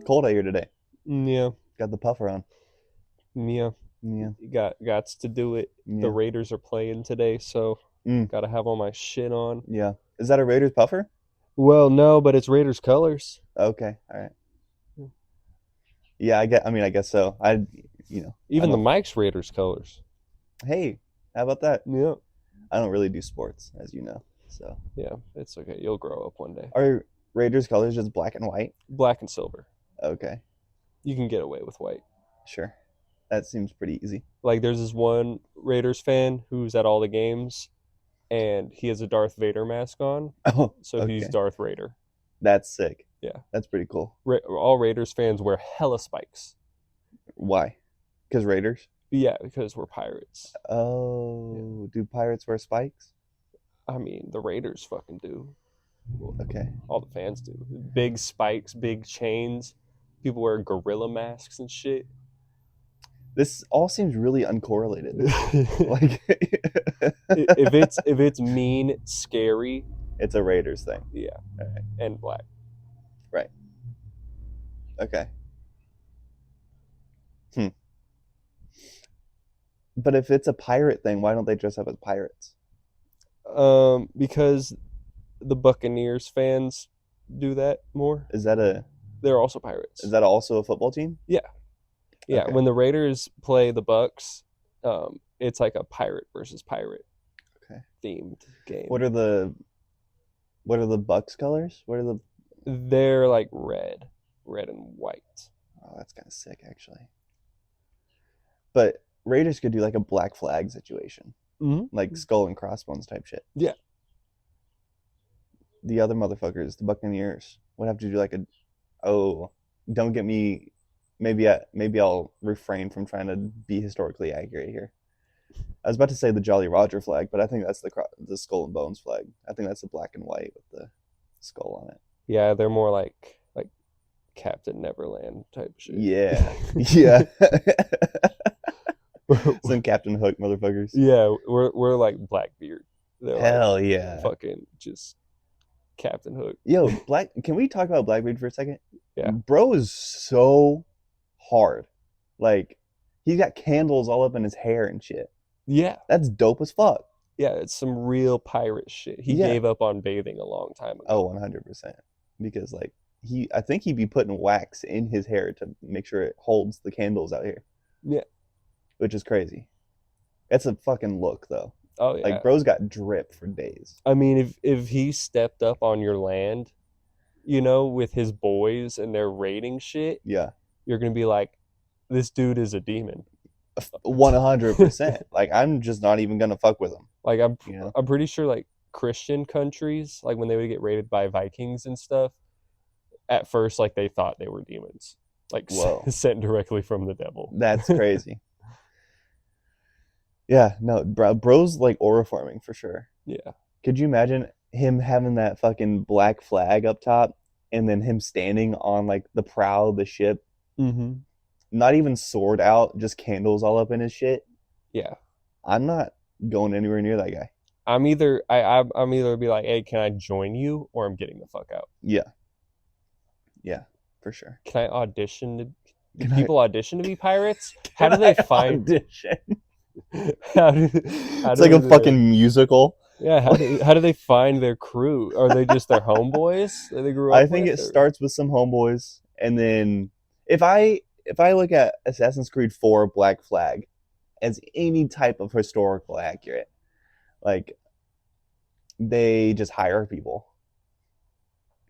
cold out here today. Yeah, Got the puffer on. yeah. Yeah. Got to do it. The Yeah. Raiders are playing today, so Mm, got to have all my shit on. yeah. Is that a Raiders puffer? Well, no, but it's Raiders colors. Okay. All right. Yeah, I guess so. I Even the don't. Mike's Raiders colors. Hey, how about that? Yeah, I don't really do sports, as you know. So, yeah. It's okay. You'll grow up one day. are Raiders colors just black and white? Black and silver. Okay. You can get away with white. Sure. That seems pretty easy. Like there's this one Raiders fan who's at all the games, and he has a Darth Vader mask on, Oh, so he's okay. Darth Raider. That's sick. Yeah. That's pretty cool. All Raiders fans wear hella spikes. Why? Because Raiders? Yeah, because we're pirates. Oh, do pirates wear spikes? I mean, the Raiders fucking do. Okay. All the fans do. Big spikes, big chains. People wear gorilla masks and shit. This all seems really uncorrelated. Like, if it's mean, scary, it's a Raiders thing. yeah, All right. and black. Right. Okay. Hmm. But if it's a pirate thing, why don't they dress up as pirates? Because the Buccaneers fans do that more. Is that They're also pirates. also a football team? Yeah, yeah. Okay. When the Raiders play the Bucks, it's like a pirate versus pirate Okay. themed game. What are the Bucks colors? They're like red and white. Oh, that's kind of sick, actually. But Raiders could do like a black flag situation, like skull and crossbones type shit. Yeah. The other motherfuckers, the Buccaneers, would have to do like don't get me. Maybe I'll refrain from trying to be historically accurate here. I was about to say the Jolly Roger flag, but I think that's the skull and bones flag. I think that's the black and white with the skull on it. Yeah, they're more like Captain Neverland type shit. Yeah, yeah. Some Captain Hook motherfuckers. Yeah, we're like Blackbeard. They're Hell like yeah. fucking just Captain Hook. Yo, can we talk about Blackbeard for a second? Yeah. Bro is so hard. Like, he's got candles all up in his hair and shit. Yeah. That's dope as fuck. Yeah, it's some real pirate shit. He Yeah. gave up on bathing a long time ago. Oh, 100%. Because like I think he'd be putting wax in his hair to make sure it holds the candles out here. Yeah. Which is crazy. That's a fucking look though. Oh yeah. Like bro's got drip for days. I mean, if he stepped up on your land, with his boys and they're raiding shit, Yeah. you're gonna be like, this dude is a demon. 100%. Like I'm just not even gonna fuck with him. Like I'm pretty sure like Christian countries, like when they would get raided by Vikings and stuff, at first like they thought they were demons, like Whoa. sent directly from the devil. That's crazy. Yeah, no, bro's like aura farming for sure. Yeah. Could you imagine him having that fucking black flag up top and then him standing on like the prow of the ship? Mm-hmm. Not even sword out, just candles all up in his shit. Yeah. I'm not going anywhere near that guy. I'm either be like, hey, can I join you, or I'm getting the fuck out. Yeah. Yeah, for sure. Can I audition? Do people audition to be pirates? How do Can I they find? audition? It's like a fucking musical. Yeah. How do they find their crew? Are they just their homeboys that they grew up I think with, it starts with some homeboys, and then if I look at Assassin's Creed 4 Black Flag as any type of historical accurate, like they just hire people.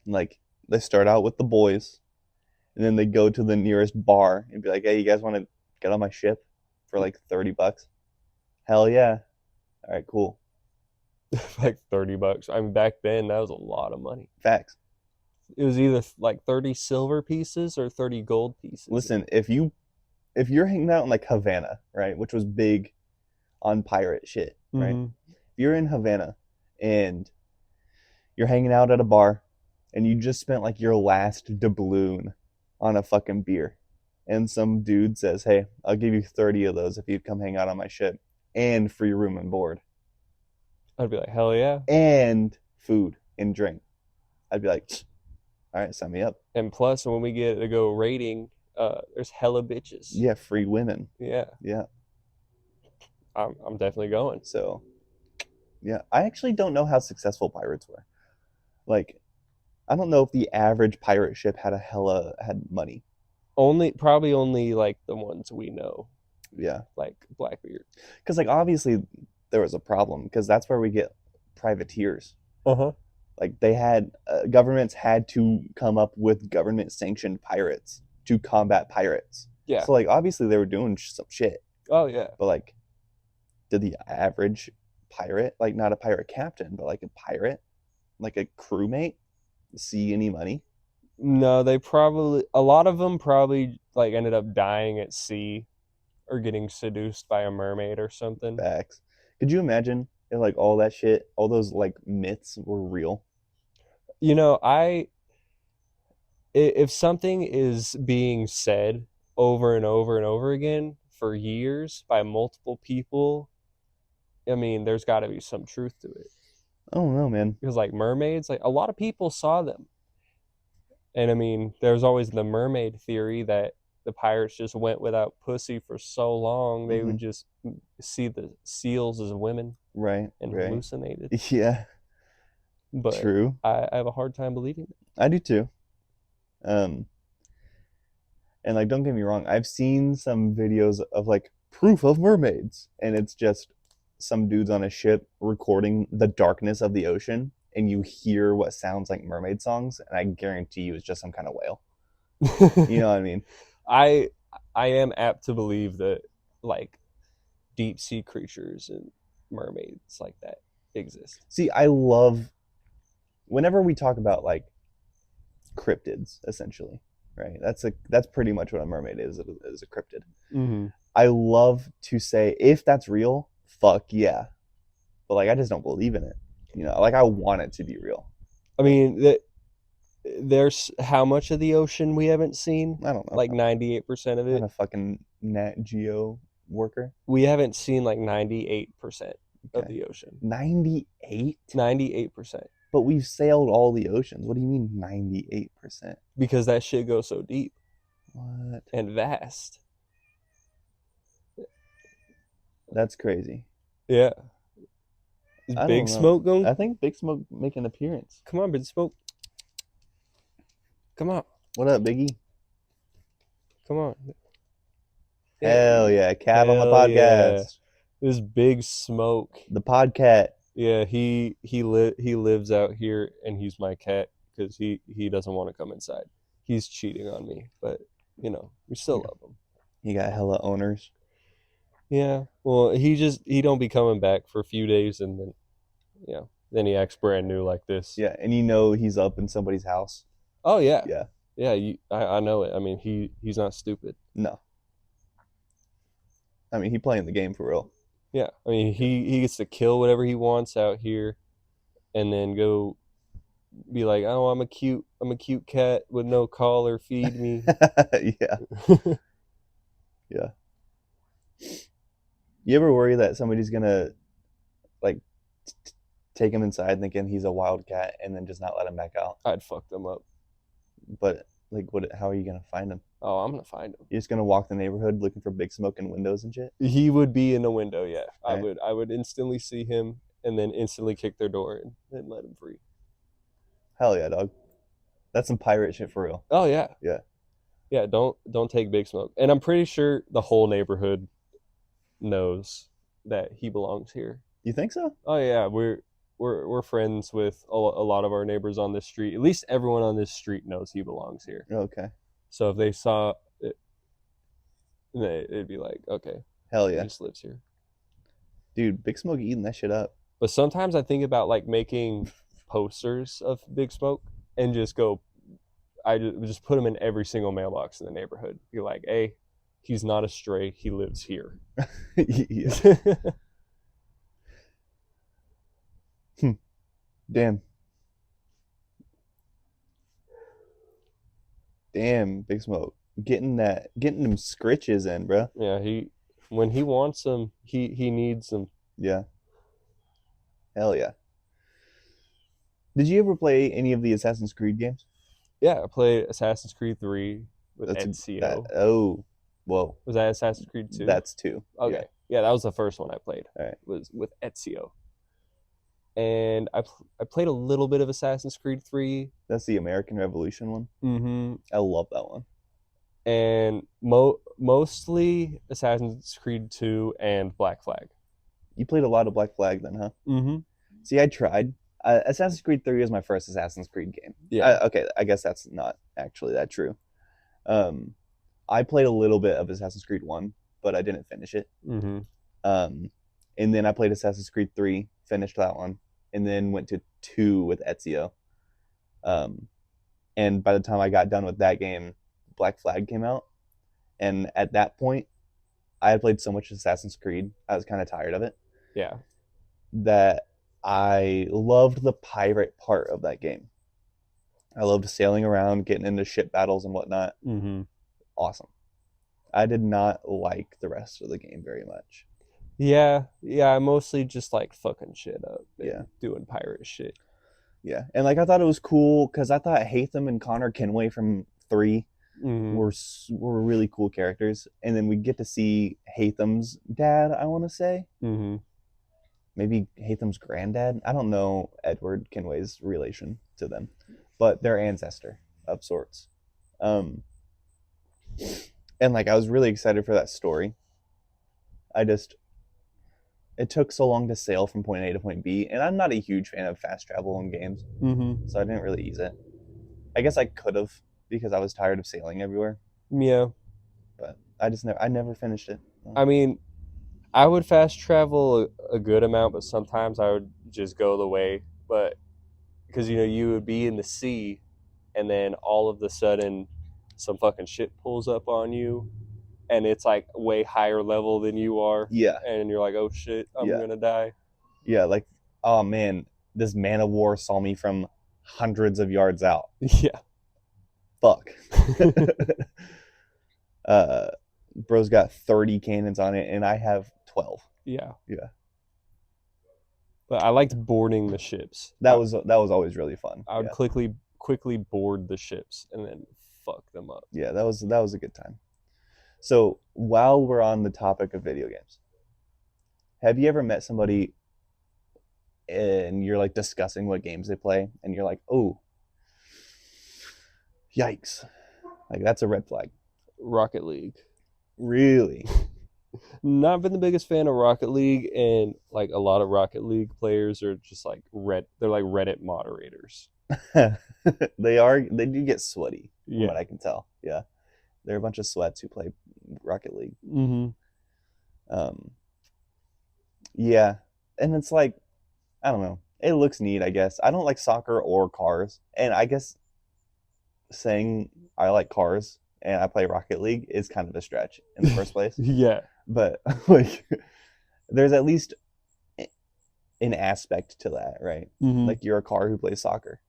Like they start out with the boys, and then they go to the nearest bar and be like, "Hey, you guys want to get on my ship for like $30?" Hell yeah! All right, cool. like $30. I mean, back then that was a lot of money. Facts. It was either like 30 silver pieces or 30 gold pieces. Listen, if you're hanging out in like Havana, right, which was big on pirate shit, right? Mm-hmm. If you're in Havana and you're hanging out at a bar and you just spent like your last doubloon on a fucking beer, and some dude says, "Hey, I'll give you 30 of those if you come hang out on my ship and free room and board." I'd be like, hell yeah. And food and drink. I'd be like, All right, sign me up. And plus, when we get to go raiding, there's hella bitches. Yeah, free women. Yeah, Yeah. I'm definitely going. So yeah, I actually don't know how successful pirates were. Like, I don't know if the average pirate ship had money. Probably only like the ones we know, Yeah, like Blackbeard. because like obviously there was a problem because that's where we get privateers. Uh-huh. Like they had governments had to come up with government sanctioned pirates to combat pirates. Yeah. So like obviously they were doing some shit, Oh yeah. but like did the average pirate, like not a pirate captain, but like a pirate, like a crewmate, see any money? No, they probably a lot of them probably like ended up dying at sea or getting seduced by a mermaid or something. Facts. Could you imagine if like all that shit, all those like myths were real? You know, if something is being said over and over and over again for years by multiple people, I mean, there's got to be some truth to it. I don't know, man. Because like mermaids, like a lot of people saw them. And I mean, there's always the mermaid theory that the pirates just went without pussy for so long they Hmm. would just see the seals as women Right, and right. hallucinated. Yeah, But true. I have a hard time believing it. I do too. Um, and like, don't get me wrong, I've seen some videos of like proof of mermaids, and it's just some dudes on a ship recording the darkness of the ocean, and you hear what sounds like mermaid songs, and I guarantee you it's just some kind of whale. You know what I mean? I I am apt to believe that like deep sea creatures and mermaids like that exist. See, I love whenever we talk about like cryptids, essentially, right? That's pretty much what a mermaid is a cryptid. Mm-hmm. I love to say if that's real, fuck yeah. But like I just don't believe in it. You know, like I want it to be real. I Like mean, there's how much of the ocean we haven't seen? I don't know. Like 98% of I'm not it. a fucking Nat Geo worker. We haven't seen like 98% of Okay. the ocean. 98? 98%. But we've sailed all the oceans. What do you mean 98%? Because that shit goes so deep What? and vast. That's crazy. Yeah. Is I Big don't know. Smoke going? I think Big Smoke make an appearance. Come on, Big Smoke. Come on. What up, Biggie? Come on. Hell Hey. yeah, cat on the Hell yeah. podcast. This Big Smoke. The podcat. Yeah, he lives out here and he's my cat because he doesn't want to come inside. He's cheating on me, but you know, we still love him. You got hella owners. Yeah. Well, he don't be coming back for a few days and then then he acts brand new like this. Yeah, and you know he's up in somebody's house. Oh yeah. Yeah. Yeah, I know it. I mean, he's not stupid. No. I mean, he playing the game for real. Yeah. I mean, he gets to kill whatever he wants out here and then go be like, "Oh, I'm a cute cat with no collar, feed me." Yeah. Yeah. You ever worry that somebody's gonna like take him inside thinking he's a wild cat and then just not let him back out? I'd fuck them up. But like, what? How are you gonna find him? Oh, I'm gonna find him. You're just gonna walk the neighborhood looking for big smoke in windows and shit. He would be in a window, yeah. Right? I would instantly see him and then instantly kick their door and let him free. Hell yeah, dog. That's some pirate shit for real. Oh yeah. Yeah. Yeah, don't take Big Smoke. And I'm pretty sure the whole neighborhood knows that he belongs here. You think so? Oh yeah, we're friends with a lot of our neighbors on this street. At least everyone on this street knows he belongs here. Okay. So if they saw it, it'd be like, okay, Hell he yeah, just lives here. dude. Big Smoke eating that shit up. But sometimes I think about like making posters of Big Smoke and I just put him in every single mailbox in the neighborhood. Be like, hey, he's not a stray. He lives here. Yeah. Damn. Damn, Big Smoke. Getting them scritches in, bro. Yeah, when he wants them, he needs them. Yeah. Hell yeah. Did you ever play any of the Assassin's Creed games? Yeah, I played Assassin's Creed 3 with That's a that. Ezio. Oh, whoa, Was that Assassin's Creed 2? that's two. Yeah. Okay. Yeah, that was the first one I played. All right. Was with Ezio. And I played a little bit of Assassin's Creed 3. That's the American Revolution one. Mm-hmm. I love that one. And mostly Assassin's Creed 2 and Black Flag. You played a lot of Black Flag then, huh? Mm-hmm. See, I tried. Assassin's Creed 3 was my first Assassin's Creed game. Yeah. Okay, I guess that's not actually that true. Um, I played a little bit of Assassin's Creed 1, but I didn't finish it. Mm-hmm. Um, and then I played Assassin's Creed 3, finished that one, and then went to 2 with Ezio. Um, and by the time I got done with that game, Black Flag came out. And at that point, I had played so much Assassin's Creed, I was kind of tired of it, Yeah. that I loved the pirate part of that game. I loved sailing around, getting into ship battles and whatnot. Mm-hmm. Awesome. I did not like the rest of the game very much. Yeah. Yeah. I mostly just like fucking shit up Yeah. and doing pirate shit. Yeah. And like I thought it was cool because I thought Hatham and Connor Kenway from 3 Mm-hmm. were really cool characters. And then we get to see Hatham's dad, I want to say. Mm-hmm. Maybe Hatham's granddad. I don't know Edward Kenway's relation to them, but their ancestor of sorts. Um, and like I was really excited for that story. I just it took so long to sail from point A to point B, and I'm not a huge fan of fast travel in games, Mm-hmm. so I didn't really use it. I guess I could have because I was tired of sailing everywhere, Yeah. but I never finished it. I mean, I would fast travel a good amount, but sometimes I would just go the way. But because you would be in the sea, and then all of the sudden, some fucking shit pulls up on you, and it's like way higher level than you are, Yeah, and you're like, oh shit, I'm yeah, gonna die. yeah. Like, oh man, this man of war saw me from hundreds of yards out. Yeah. Fuck. uh, bro's got 30 cannons on it, and I have 12. Yeah. Yeah, But I liked boarding the ships. that was always really fun. I would Yeah, quickly board the ships and then fuck them up. yeah, that was a good time. So while we're on the topic of video games, have you ever met somebody and you're like discussing what games they play, and you're like, oh, yikes, like that's a red flag. Rocket League. Really? Not been the biggest fan of Rocket League, and like a lot of Rocket League players are just like they're like Reddit moderators. They do get sweaty from Yeah. what I can tell. Yeah, they're a bunch of sweats who play Rocket League. Mm-hmm. Um, yeah, and it's like I don't know. It looks neat, I guess. I don't like soccer or cars, and I guess saying I like cars and I play Rocket League is kind of a stretch in the first place. Yeah. But like, there's at least an aspect to that, right? Mm-hmm. Like you're a car who plays soccer.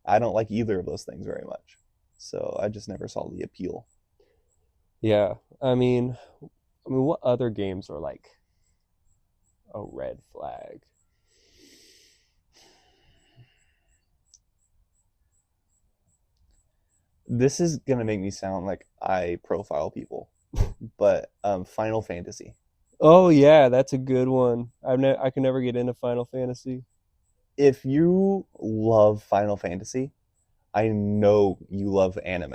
I don't like either of those things very much, so I just never saw the appeal. Yeah. I mean, what other games are like a red flag? This is gonna make me sound like I profile people, but Final Fantasy. Oh yeah, that's a good one. I can never get into Final Fantasy. If you love Final Fantasy, I know you love anime.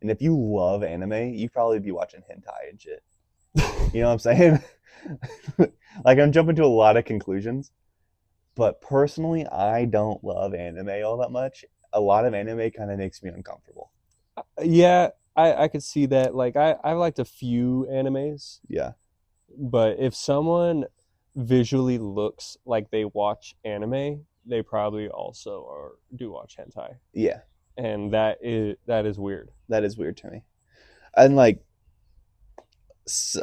And if you love anime, you probably be watching hentai and shit. You know what I'm saying? Like I'm jumping to a lot of conclusions, but personally, I don't love anime all that much. A lot of anime kind of makes me uncomfortable. Yeah, I could see that. Like I liked a few animes, Yeah. but if someone visually looks like they watch anime, they probably also are do watch hentai, Yeah. and that is weird. That is weird to me. And like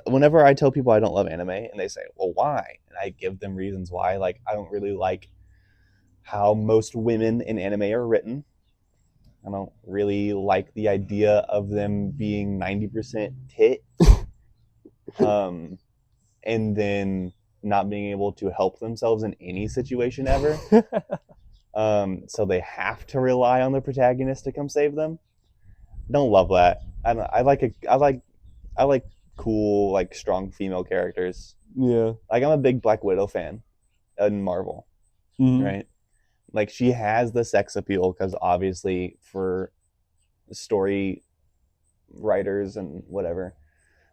whenever I tell people I don't love anime and they say, "Well, why?" and I give them reasons why, like I don't really like how most women in anime are written. I don't really like the idea of them being 90% tit, um, and then not being able to help themselves in any situation ever. So they have to rely on the protagonist to come save them. Don't love that. I like cool, like strong female characters. Yeah. Like I'm a big Black Widow fan in Marvel, Hmm. right? Like she has the sex appeal because obviously for story writers and whatever,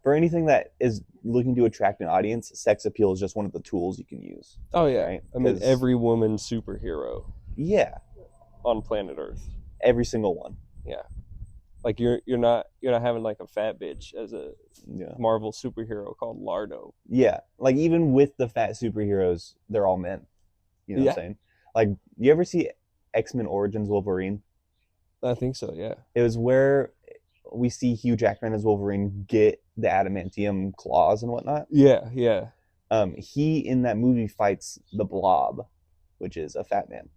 for anything that is looking to attract an audience, sex appeal is just one of the tools you can use, Oh yeah. right? I mean, Because every woman superhero yeah, on planet Earth. every single one. Yeah. Like you're not having like a fat bitch as a Yeah, Marvel superhero called Lardo. yeah. Like even with the fat superheroes, they're all men. You know what I'm Yeah, saying? Like, you ever see X-Men Origins Wolverine? I think so. Yeah. It was where we see Hugh Jackman as Wolverine get the adamantium claws and whatnot. Yeah. Yeah. He in that movie fights the Blob, which is a fat man.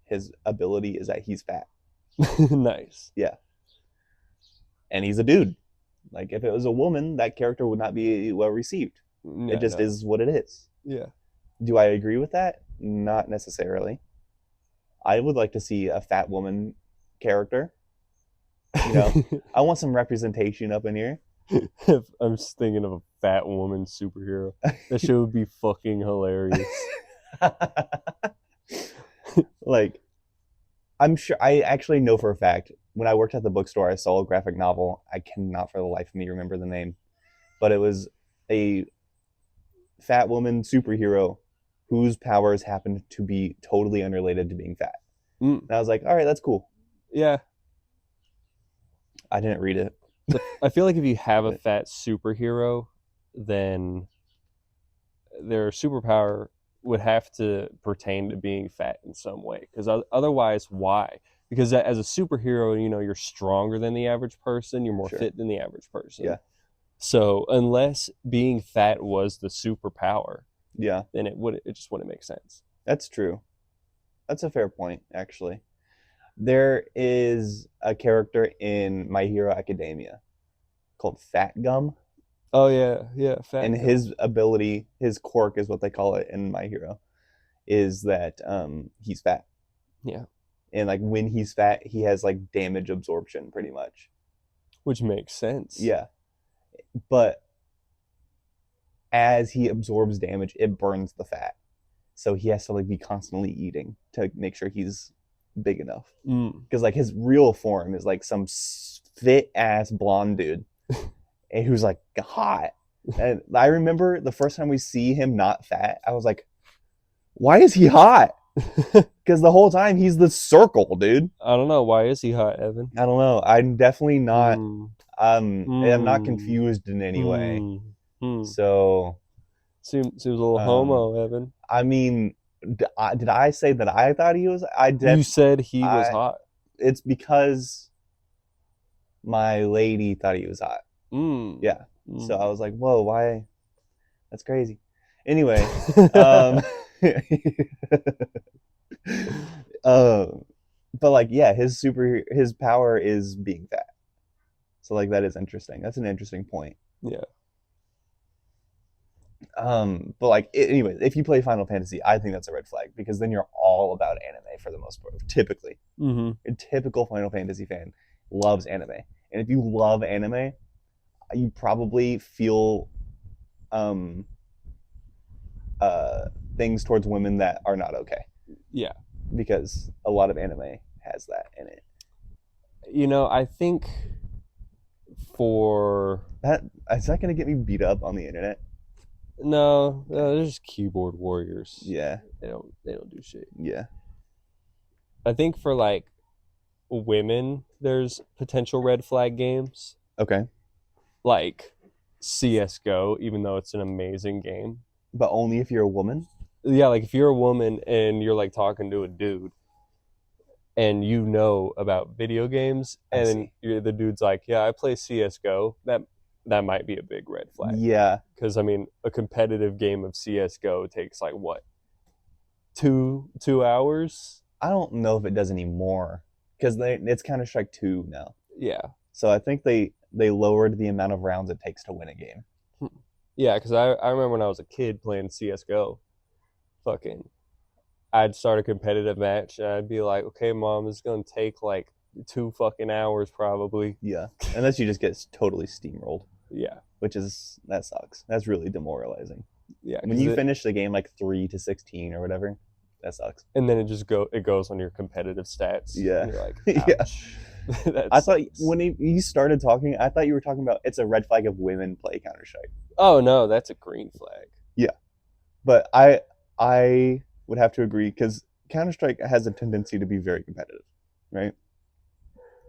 His ability is that he's fat. Nice. Yeah, and he's a dude. Like if it was a woman, that character would not be well received. It Yeah. just No. is what it is. Yeah. Do I agree with that? Not necessarily. I would like to see a fat woman character. You know, I want some representation up in here. I'm just thinking of a fat woman superhero. That shit would be fucking hilarious. Like, I'm sure I actually know for a fact when I worked at the bookstore, I saw a graphic novel. I cannot for the life of me remember the name, but it was a fat woman superhero whose powers happened to be totally unrelated to being fat. Mm, And I was like, all right, that's cool. yeah. I didn't read it. I feel like if you have a fat superhero, then their superpower would have to pertain to being fat in some way. Because otherwise, why? Because as a superhero, you know, you're stronger than the average person, you're more Sure. fit than the average person. Yeah. So unless being fat was the superpower, Yeah, then it just wouldn't make sense. that's true. That's a fair point, actually. There is a character in My Hero Academia called Fat Gum, Oh yeah, yeah, fat and guy. his ability, his quirk is what they call it in My Hero, is that he's fat. Yeah, And like when he's fat, he has like damage absorption pretty much. which makes sense. Yeah. But as he absorbs damage, it burns the fat. So he has to like be constantly eating to make sure he's big enough. Mm. Because like his real form is like some fit ass blonde dude and who's like hot. And I remember the first time we see him not fat, I was like, why is he hot? Because the whole time he's the circle, dude. I don't know, why is he hot, Evan? I don't know. I'm definitely not. Mm. I'm not Mm. confused in any way. Mm. Mm. So, Seems a little um, homo, Evan. I mean, did I say that I thought he was? You said he was I. hot. It's because my lady thought he was hot. Mm. Yeah. So I Mm. was like, whoa, why? That's crazy. Anyway, um, uh, but like, yeah, his power is being fat. So like that is interesting. That's an interesting point. Yeah. But like, anyways, if you play Final Fantasy, I think that's a red flag because then you're all about anime for the most part. Typically, Mm-hmm. a typical Final Fantasy fan loves anime, and if you love anime, you probably feel um uh things towards women that are not okay Yeah. because a lot of anime has that in it. You know, I think for That is that gonna get me beat up on the internet? no, they're just keyboard warriors. Yeah, They don't do shit. yeah. I think for like women, there's potential red flag games Okay, like CS:GO, even though it's an amazing game. but only if you're a woman. Yeah, like if you're a woman and you're like talking to a dude and you know about video games I and see. the dude's like, "Yeah, I play CS:GO." That might be a big red flag. Yeah, Because I mean, a competitive game of CS:GO takes like what, 2 hours? I don't know if it does anymore because it's Counter Strike 2 now. Yeah, So I think they lowered the amount of rounds it takes to win a game. yeah. Because I remember when I was a kid playing CS:GO, fucking, I'd start a competitive match and I'd be like, okay, mom, it's gonna take like 2 fucking hours probably. Yeah, unless you just get totally steamrolled, Yeah, that sucks. That's really demoralizing. yeah, When you finish the game like 3-16 or whatever, that sucks. and then it goes on your competitive stats, and Yeah, you're like, yeah. ouch, that I thought sucks. when you started talking, I thought you were talking about it's a red flag if women play Counter Strike. Oh no, that's a green flag. Yeah, but I would have to agree because Counter Strike has a tendency to be very competitive, right?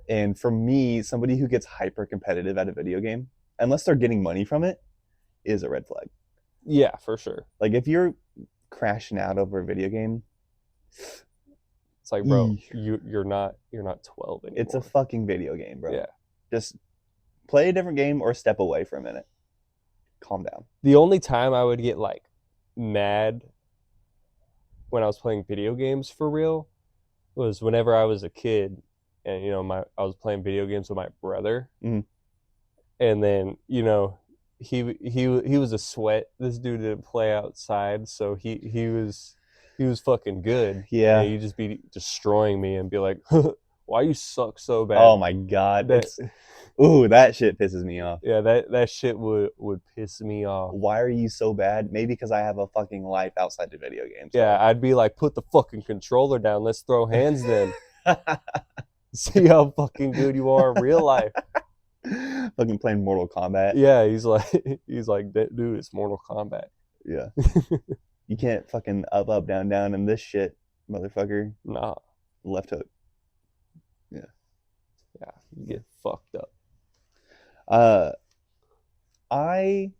And for me, somebody who gets hyper competitive at a video game, unless they're getting money from it, is a red flag. Yeah, for sure. Like if you're crashing out over a video game, It's like, bro, you're not 12 anymore. it's a fucking video game, bro. Yeah. Just play a different game or step away for a minute. Calm down. The only time I would get like mad when I was playing video games for real was whenever I was a kid, and I was playing video games with my brother, Mhm. and then he was a sweat. This dude didn't play outside, so he was fucking good. Yeah. And he'd just be destroying me and be like, "Why you suck so bad?" Oh my god. That Ooh, that shit pisses me off. yeah, that shit would piss me off. Why are you so bad? Maybe because I have a fucking life outside the video games. Yeah, I'd be like, "Put the fucking controller down. Let's throw hands then. See how fucking good you are in real life." Fucking playing Mortal Kombat. Yeah, he's like, dude, it's Mortal Kombat. Yeah. You can't fucking up, down, down in this shit, motherfucker. Nah, Left hook. yeah, you get fucked up. Uh, I,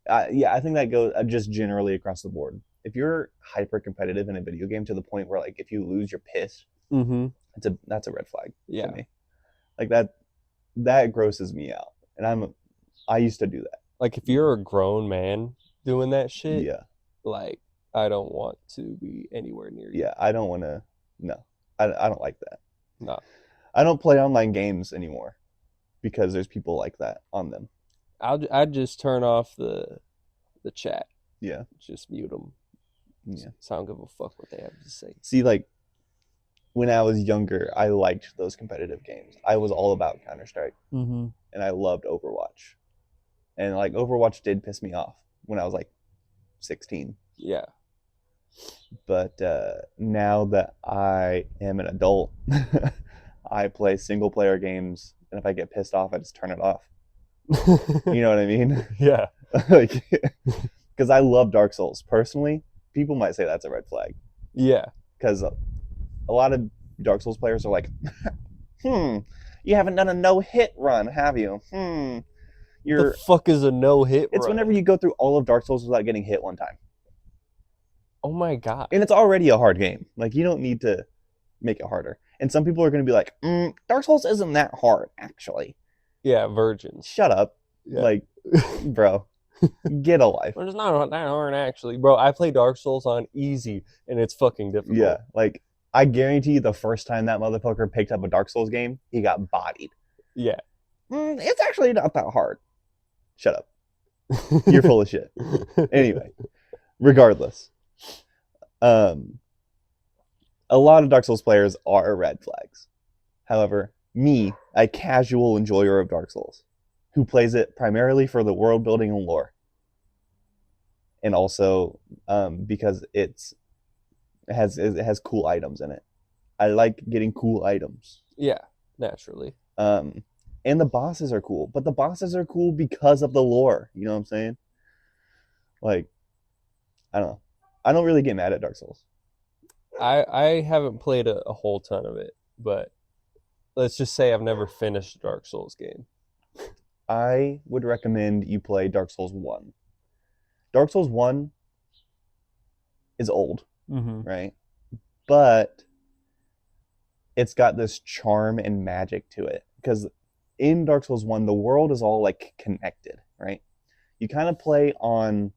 I think that goes just generally across the board. If you're hyper competitive in a video game to the point where like if you lose, you're pissed. Mm-hmm. That's a red flag Yeah. for me. Like that grosses me out, and I used to do that. Like if you're a grown man doing that shit, Yeah, like I don't want to be anywhere near you. yeah. I don't want to. No, I don't like that. No, I don't play online games anymore because there's people like that on them. I'd just turn off the chat. Yeah, Just mute them. yeah. So I don't give a fuck what they have to say. See, like when I was younger, I liked those competitive games. I was all about Counter Strike, Mm-hmm. and I loved Overwatch. And like Overwatch did piss me off when I was like 16. Yeah. But now that I am an adult, I play single player games, and if I get pissed off, I just turn it off. You know what I mean? Yeah. Like, because I love Dark Souls personally. People might say that's a red flag Yeah. because a lot of Dark Souls players are like, you haven't done a no hit run, have you? The fuck is a no hit? It's whenever you go through all of Dark Souls without getting hit one time. Oh my god. And it's already a hard game. Like, you don't need to make it harder. And some people are going to be like, Dark Souls isn't that hard, actually. Yeah, virgins. Shut up. Yeah. Like, bro, get a life. Well, it's not that hard, actually. Bro, I play Dark Souls on easy, and it's fucking difficult. Yeah, like, I guarantee you the first time that motherfucker picked up a Dark Souls game, he got bodied. Yeah. It's actually not that hard. Shut up. You're full of shit. Anyway, regardless. A lot of Dark Souls players are red flags. However, me, a casual enjoyer of Dark Souls, who plays it primarily for the world building and lore, and also because it has cool items in it. I like getting cool items. Yeah, naturally. And the bosses are cool, but the bosses are cool because of the lore. You know what I'm saying? Like, I don't know. I don't really get mad at Dark Souls. I haven't played a whole ton of it, but let's just say I've never finished a Dark Souls game. I would recommend you play Dark Souls 1. Dark Souls 1 is old, right? But it's got this charm and magic to it. Because in Dark Souls 1, the world is all like connected, right? You kind of play on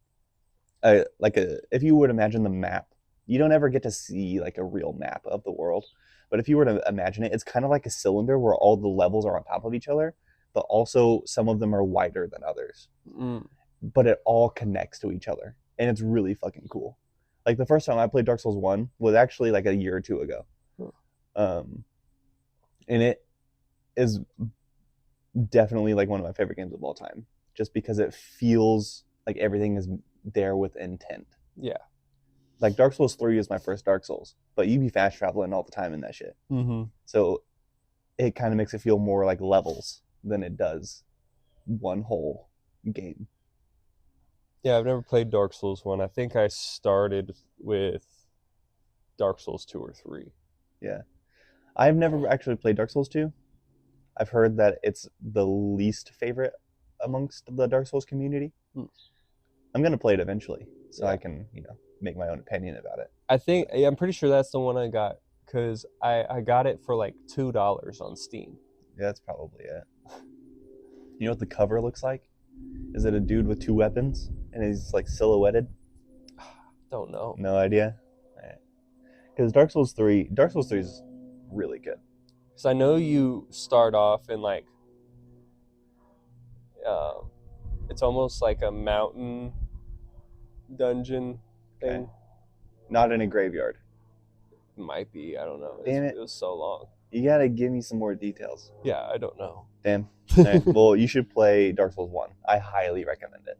if you would imagine the map, you don't ever get to see like a real map of the world. But if you were to imagine it, it's kind of like a cylinder where all the levels are on top of each other, but also some of them are wider than others. But it all connects to each other, and it's really fucking cool. Like the first time I played Dark Souls 1 was actually like a year or two ago. Huh. And it is definitely like one of my favorite games of all time, just because it feels like everything is there with intent. Yeah. Like Dark Souls 3 is my first Dark Souls, but you be fast traveling all the time in that shit. Mm-hmm. So it kind of makes it feel more like levels than it does one whole game. Yeah, I've never played Dark Souls 1. I think I started with Dark Souls 2 or 3. Yeah. I've never actually played Dark Souls 2. I've heard that it's the least favorite amongst the Dark Souls community. Hmm. I'm gonna play it eventually, so Yeah. I can, make my own opinion about it. I think I'm pretty sure that's the one I got because I got it for like $2 on Steam. Yeah, that's probably it. You know what the cover looks like? Is it a dude with two weapons and he's like silhouetted? Don't know. No idea. Because Dark Souls 3 is really good. Because I know you start off in like, uh, it's almost like a mountain dungeon Okay. thing. Not in a graveyard. Might be. I don't know. Damn it. It was so long. You gotta give me some more details. Yeah, I don't know. Damn. All right. Well, you should play Dark Souls 1. I highly recommend it.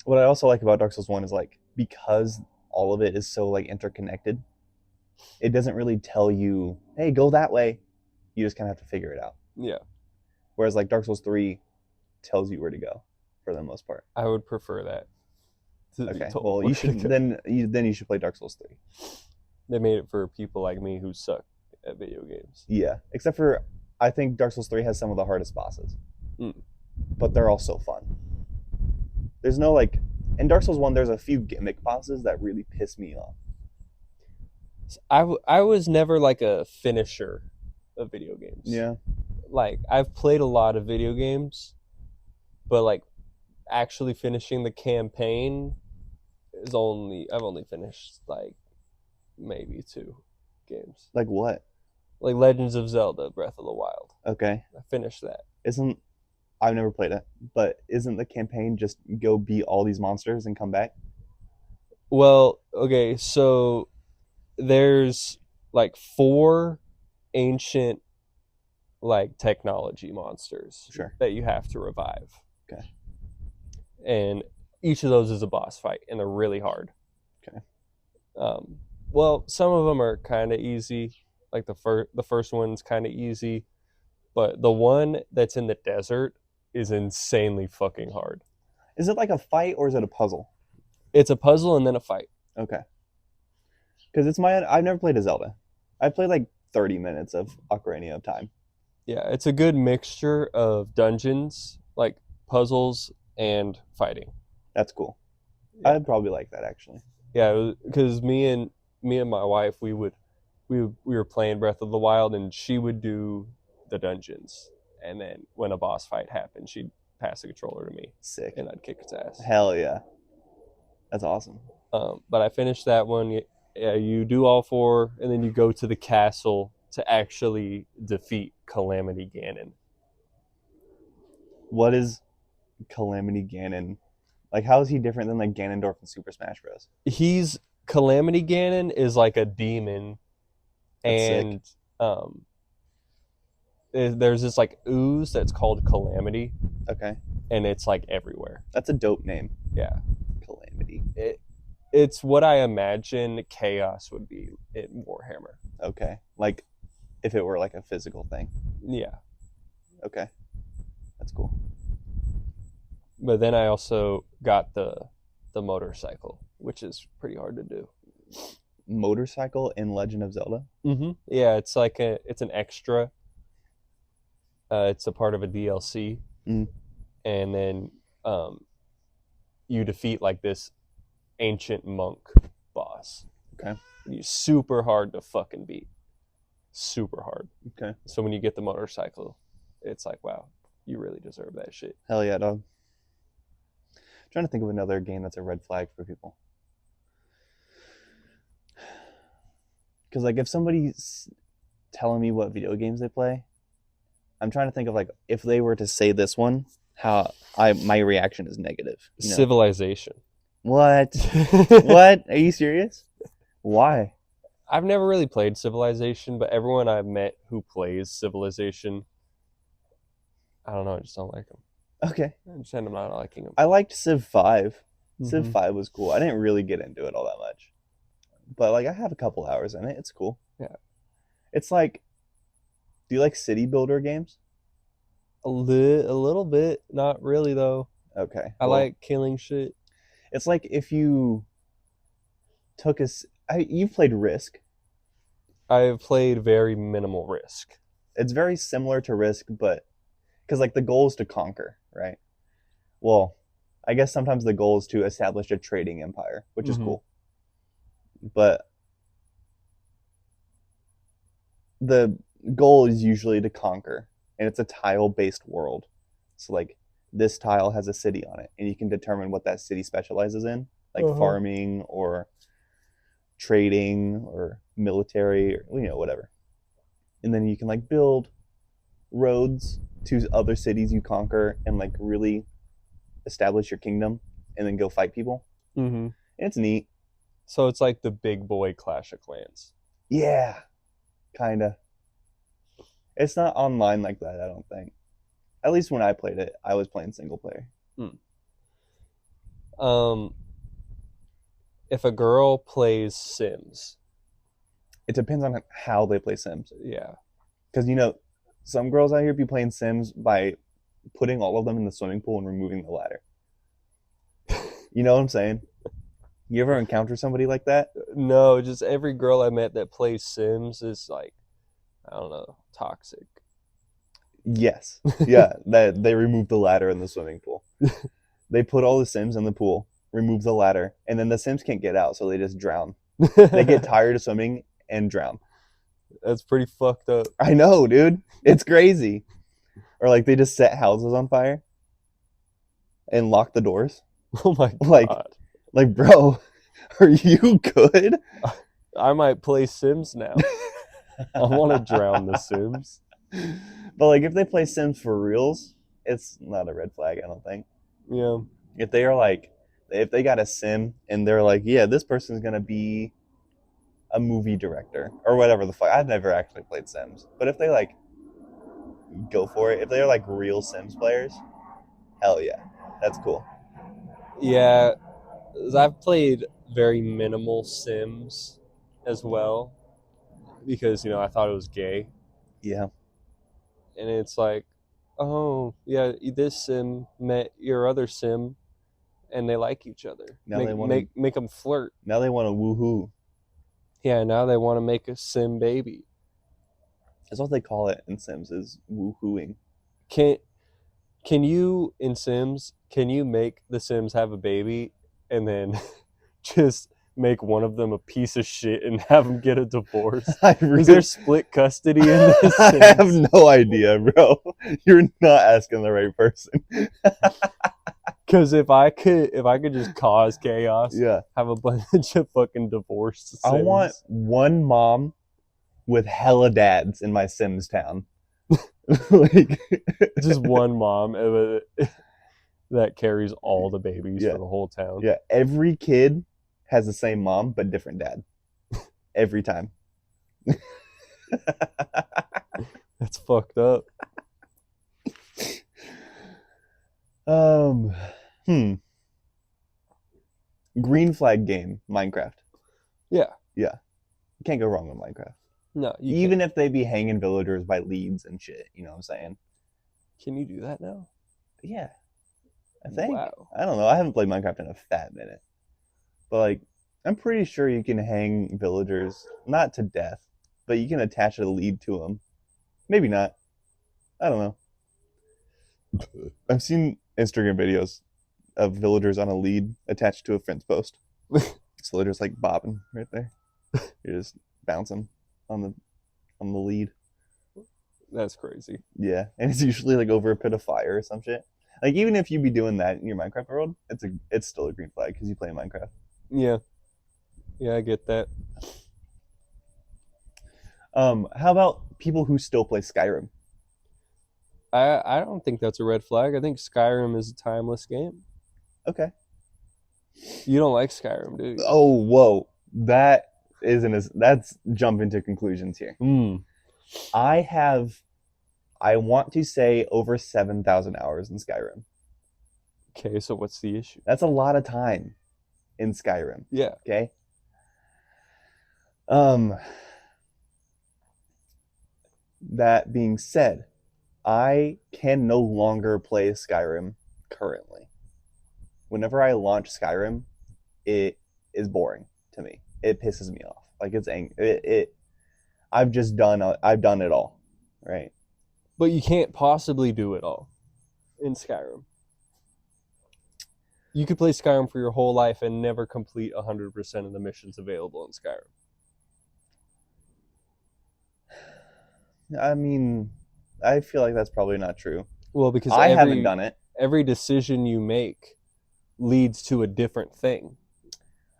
What I also like about Dark Souls 1 is like because all of it is so like interconnected, it doesn't really tell you, hey, go that way. You just kind of have to figure it out. Yeah. Whereas like Dark Souls 3 tells you where to go for the most part. I would prefer that. Okay. Well, you should then you should play Dark Souls 3. They made it for people like me who suck at video games. Yeah, except for I think Dark Souls 3 has some of the hardest bosses. Mm. But they're all so fun. There's no like in Dark Souls 1 there's a few gimmick bosses that really piss me off. I was never like a finisher of video games. Yeah. Like I've played a lot of video games, but like actually finishing the campaign is I've only finished like maybe 2 games. Like what? Like Legends of Zelda Breath of the Wild. Okay. I finished that. I've never played it, but isn't the campaign just go beat all these monsters and come back? Well, okay, so there's like 4 ancient like technology monsters Sure. that you have to revive. Okay. And each of those is a boss fight, and they're really hard. Okay. Well, some of them are kind of easy. Like the first one's kind of easy, but the one that's in the desert is insanely fucking hard. Is it like a fight or is it a puzzle? It's a puzzle and then a fight. Okay. Because I've never played a Zelda. I've played like 30 minutes of Ocarina of Time. Yeah, it's a good mixture of dungeons, like puzzles, and fighting. That's cool. Yeah. I'd probably like that actually. Yeah, because me and my wife, we were playing Breath of the Wild, and she would do the dungeons, and then when a boss fight happened, she'd pass the controller to me. Sick. And I'd kick its ass. Hell yeah. That's awesome. But I finished that one. Yeah, you do all 4, and then you go to the castle to actually defeat Calamity Ganon. What is Calamity Ganon? Like, how is he different than like Ganondorf in Super Smash Bros? Calamity Ganon is like a demon, That's and there's this like ooze that's called Calamity, Okay. and it's like everywhere. That's a dope name. Yeah. Calamity. It's what I imagine chaos would be in Warhammer. Okay. Like, if it were like a physical thing. Yeah. Okay. That's cool. But then I also got the motorcycle, which is pretty hard to do. Motorcycle in Legend of Zelda? Mm-hmm. Yeah, it's like it's an extra. It's a part of a DLC. Mm. And then you defeat like this ancient monk boss. Okay. He's super hard to fucking beat. Super hard. Okay. So when you get the motorcycle, it's like, wow, you really deserve that shit. Hell yeah, dog. I'm trying to think of another game that's a red flag for people. Because like if somebody's telling me what video games they play, I'm trying to think of like if they were to say this one, how my reaction is negative. Civilization. What? What? Are you serious? Why? I've never really played Civilization, but everyone I've met who plays Civilization, I don't know, I just don't like them. Okay. I just end up not liking them. I liked Civ 5. Civ Mm-hmm. 5 was cool. I didn't really get into it all that much. But like I have a couple hours in it. It's cool. Yeah. It's like, do you like city builder games? A little bit, not really though. Okay. I Well, like killing shit. it's like if you took you've played Risk. I've played very minimal Risk. It's very similar to Risk, but because like the goal is to conquer, right? Well, I guess sometimes the goal is to establish a trading empire, which is Mm-hmm. cool. But the goal is usually to conquer, and it's a tile-based world. So like this tile has a city on it, and you can determine what that city specializes in, like Uh-huh. farming or trading or military or whatever. And then you can like build roads to other cities you conquer and like really establish your kingdom and then go fight people. Mm-hmm. And it's neat. So it's like the big boy Clash of Clans. Yeah, kind of. It's not online like that, I don't think. At least when I played it, I was playing single player. Hmm. Um, if a girl plays Sims, It depends on how they play Sims. yeah. Because, some girls out here be playing Sims by putting all of them in the swimming pool and removing the ladder. You know what I'm saying? You ever encounter somebody like that? No, just every girl I met that plays Sims is like, I don't know, toxic. Yes. Yeah, that they remove the ladder in the swimming pool. They put all the Sims in the pool, remove the ladder, and then the Sims can't get out, so they just drown. They get tired of swimming and drown. That's pretty fucked up. I know, dude. It's crazy. Or like they just set houses on fire and lock the doors. Oh my Like, god. bro, are you good? I might play Sims now. I want to drown the Sims. But like if they play Sims for reals, it's not a red flag, I don't think. Yeah. If they are like if they got a sim and they're like, yeah, this person's gonna be a movie director or whatever the fuck. I've never actually played Sims, but if they like go for it, if they're like real Sims players, hell yeah, that's cool. Yeah, I've played very minimal Sims as well because, I thought it was gay. Yeah. And it's like, oh, yeah, this Sim met your other Sim and they like each other. Now Make they want to. make make them flirt. Now they want to woohoo. Yeah, now they want to make a Sim baby. That's what they call it in Sims is woohooing. Can can you in Sims, can you make the Sims have a baby and then just make one of them a piece of shit and have them get a divorce? I Is there really, split custody in The I have Sims? no idea, bro. You're not asking the right person. Because if I could just cause chaos, Yeah, have a bunch of fucking divorced I want Sims. one mom with hella dads in my Sims town. Like, Just one mom that carries all the babies yeah, for the whole town. yeah. Every kid has the same mom but different dad every time. That's fucked up. um, hmm. Green flag game, Minecraft. Yeah. Yeah, can't go wrong with Minecraft. No, you Even can't. if they be hanging villagers by leads and shit, you know what I'm saying? Can you do that now? Yeah, I think. Wow. I don't know. I haven't played Minecraft in a fat minute, but like, I'm pretty sure you can hang villagers not to death, but you can attach a lead to them. Maybe not. I don't know. I've seen Instagram videos of villagers on a lead attached to a fence post, so they're just like bobbing right there. You're just bouncing on the lead. That's crazy. Yeah, and it's usually like over a pit of fire or some shit. Like even if you be doing that in your Minecraft world, it's still a green flag because you play Minecraft. Yeah. Yeah, I get that. How about people who still play Skyrim? I don't think that's a red flag. I think Skyrim is a timeless game. Okay. You don't like Skyrim, do you? Oh, whoa. That isn't as that's jumping to conclusions here. Mm. I have I want to say over 7,000 hours in Skyrim. Okay, so what's the issue? That's a lot of time in Skyrim. Yeah. Okay. Um that being said, I can no longer play Skyrim currently. Whenever I launch Skyrim, it is boring to me. It pisses me off. Like it I've done it all, right? But you can't possibly do it all in Skyrim. You could play Skyrim for your whole life and never complete 100% of the missions available in Skyrim. I mean, I feel like that's probably not true. Well, because I haven't done it. every decision you make leads to a different thing.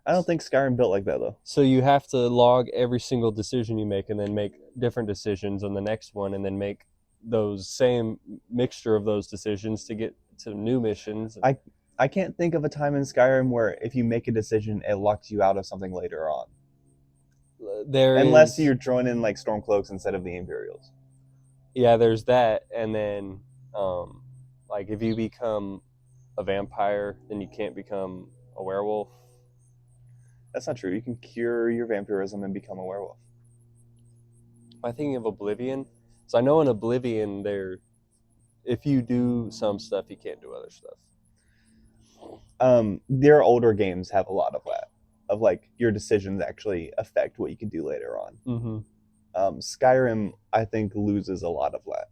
I don't think Skyrim built like that though. So you have to log every single decision you make and then make different decisions on the next one and then make those same mixture of those decisions to get to new missions. I can't think of a time in Skyrim where if you make a decision, it locks you out of something later on. Unless you're throwing in like Stormcloaks instead of the Imperials. Yeah, there's that, and then like if you become a vampire, then you can't become a werewolf. That's not true. You can cure your vampirism and become a werewolf. Am I thinking of Oblivion? So I know in Oblivion, if you do some stuff, you can't do other stuff. Their older games have a lot of that, of like your decisions actually affect what you can do later on. Mm-hmm. Skyrim, I think, loses a lot of that.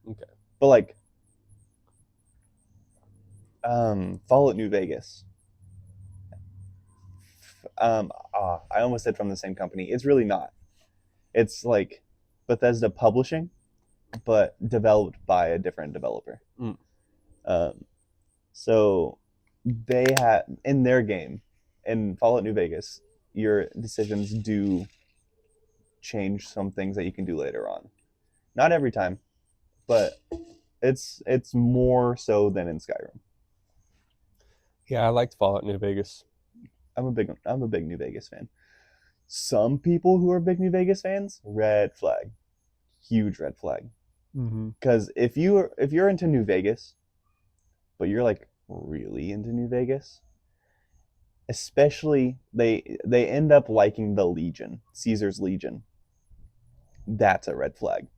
Okay. But like, Fallout New Vegas. I almost said from the same company. It's really not. It's like Bethesda Publishing, but developed by a different developer. Mm. So they had in their game, in Fallout New Vegas, your decisions do change some things that you can do later on. Not every time, but it's more so than in Skyrim. Yeah, I liked Fallout New Vegas. I'm a big New Vegas fan. Some people who are big New Vegas fans, red flag, huge red flag. Because if you're into New Vegas, but you're like really into New Vegas, especially they end up liking the Legion, Caesar's Legion. That's a red flag.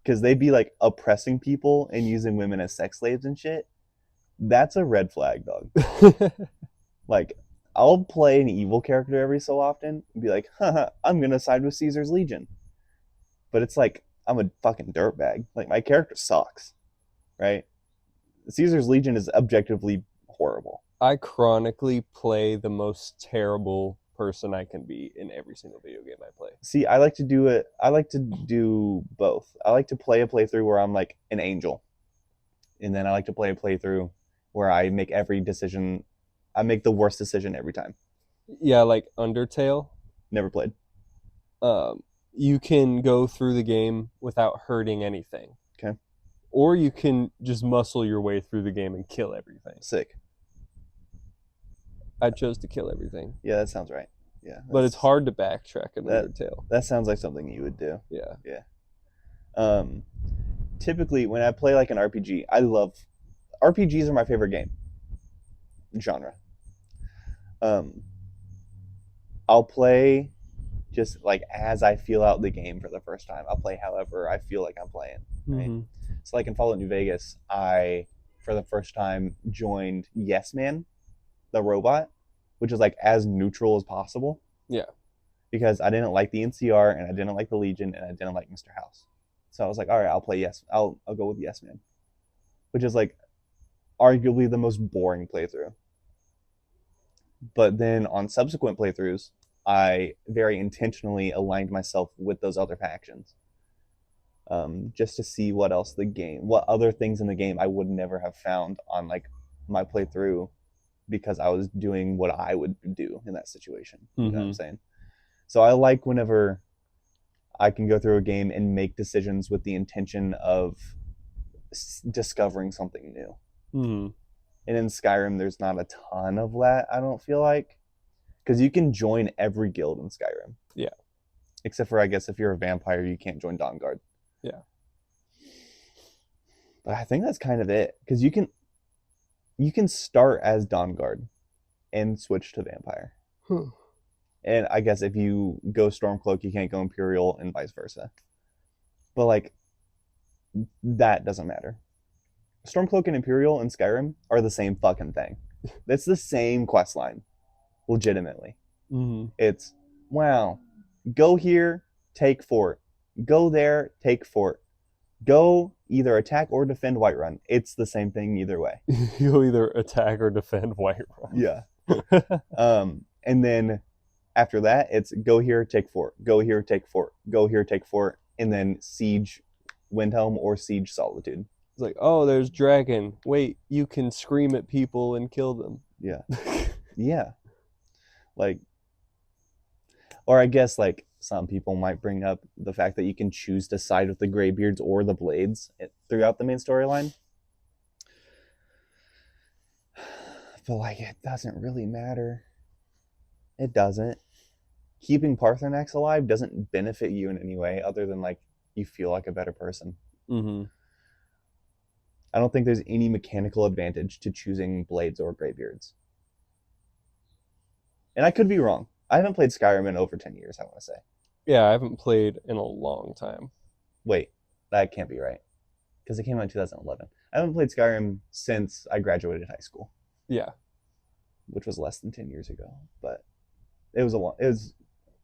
Because they'd be like oppressing people and using women as sex slaves and shit. That's a red flag, dog. Like, I'll play an evil character every so often and be like, haha, I'm gonna side with Caesar's Legion. But it's like, I'm a fucking dirtbag. Like, my character sucks, right? Caesar's Legion is objectively horrible. I chronically play the most terrible person I can be in every single video game I play. See, I like to do it. I like to do both. I like to play a playthrough where I'm like an angel, and then I like to play a playthrough where I make every decision. I make the worst decision every time. Yeah, like Undertale. Never played. You can go through the game without hurting anything. Okay. Or you can just muscle your way through the game and kill everything. Sick. I chose to kill everything. Yeah, that sounds right. Yeah. But it's hard to backtrack in Undertale. That sounds like something you would do. Yeah. Yeah. Typically, when I play like an RPG, I love RPGs are my favorite game genre. I'll play just like as I feel out the game for the first time. I'll play however I feel like I'm playing. Right. Mm-hmm. So like in Fallout New Vegas, I for the first time joined Yes Man, the robot, which is like as neutral as possible. Yeah. Because I didn't like the NCR and I didn't like the Legion and I didn't like Mr. House. So I was like, all right, I'll play Yes. I'll go with Yes Man, which is like arguably the most boring playthrough. But then on subsequent playthroughs, I very intentionally aligned myself with those other factions, just to see what other things in the game I would never have found on like my playthrough, because I was doing what I would do in that situation. You know what I'm saying? So I like whenever I can go through a game and make decisions with the intention of discovering something new. Mm-hmm. And in Skyrim, there's not a ton of that, I don't feel like. Because you can join every guild in Skyrim. Yeah. Except for, I guess, if you're a vampire, you can't join Dawnguard. Yeah. But I think that's kind of it. Because you can start as Dawnguard and switch to vampire. Huh. And I guess if you go Stormcloak, you can't go Imperial, and vice versa. But like that doesn't matter. Stormcloak and Imperial in Skyrim are the same fucking thing. It's the same quest line, legitimately. Mm-hmm. It's wow, go here, take fort. Go there, take fort. Go either attack or defend Whiterun. It's the same thing either way. You'll either attack or defend Whiterun. Yeah. And then after that, it's go here, take fort. Go here, take fort. Go here, take fort. And then siege Windhelm or siege Solitude. It's like, oh, there's dragon. Wait, you can scream at people and kill them. Yeah. Yeah. Like, or I guess like some people might bring up the fact that you can choose to side with the Greybeards or the Blades throughout the main storyline. But like, it doesn't really matter. It doesn't. Keeping Paarthurnax alive doesn't benefit you in any way other than like you feel like a better person. Mm-hmm. I don't think there's any mechanical advantage to choosing Blades or Greybeards. And I could be wrong. I haven't played Skyrim in over 10 years, I want to say. Yeah, I haven't played in a long time. Wait, that can't be right. Because it came out in 2011. I haven't played Skyrim since I graduated high school. Yeah. Which was less than 10 years ago. But it was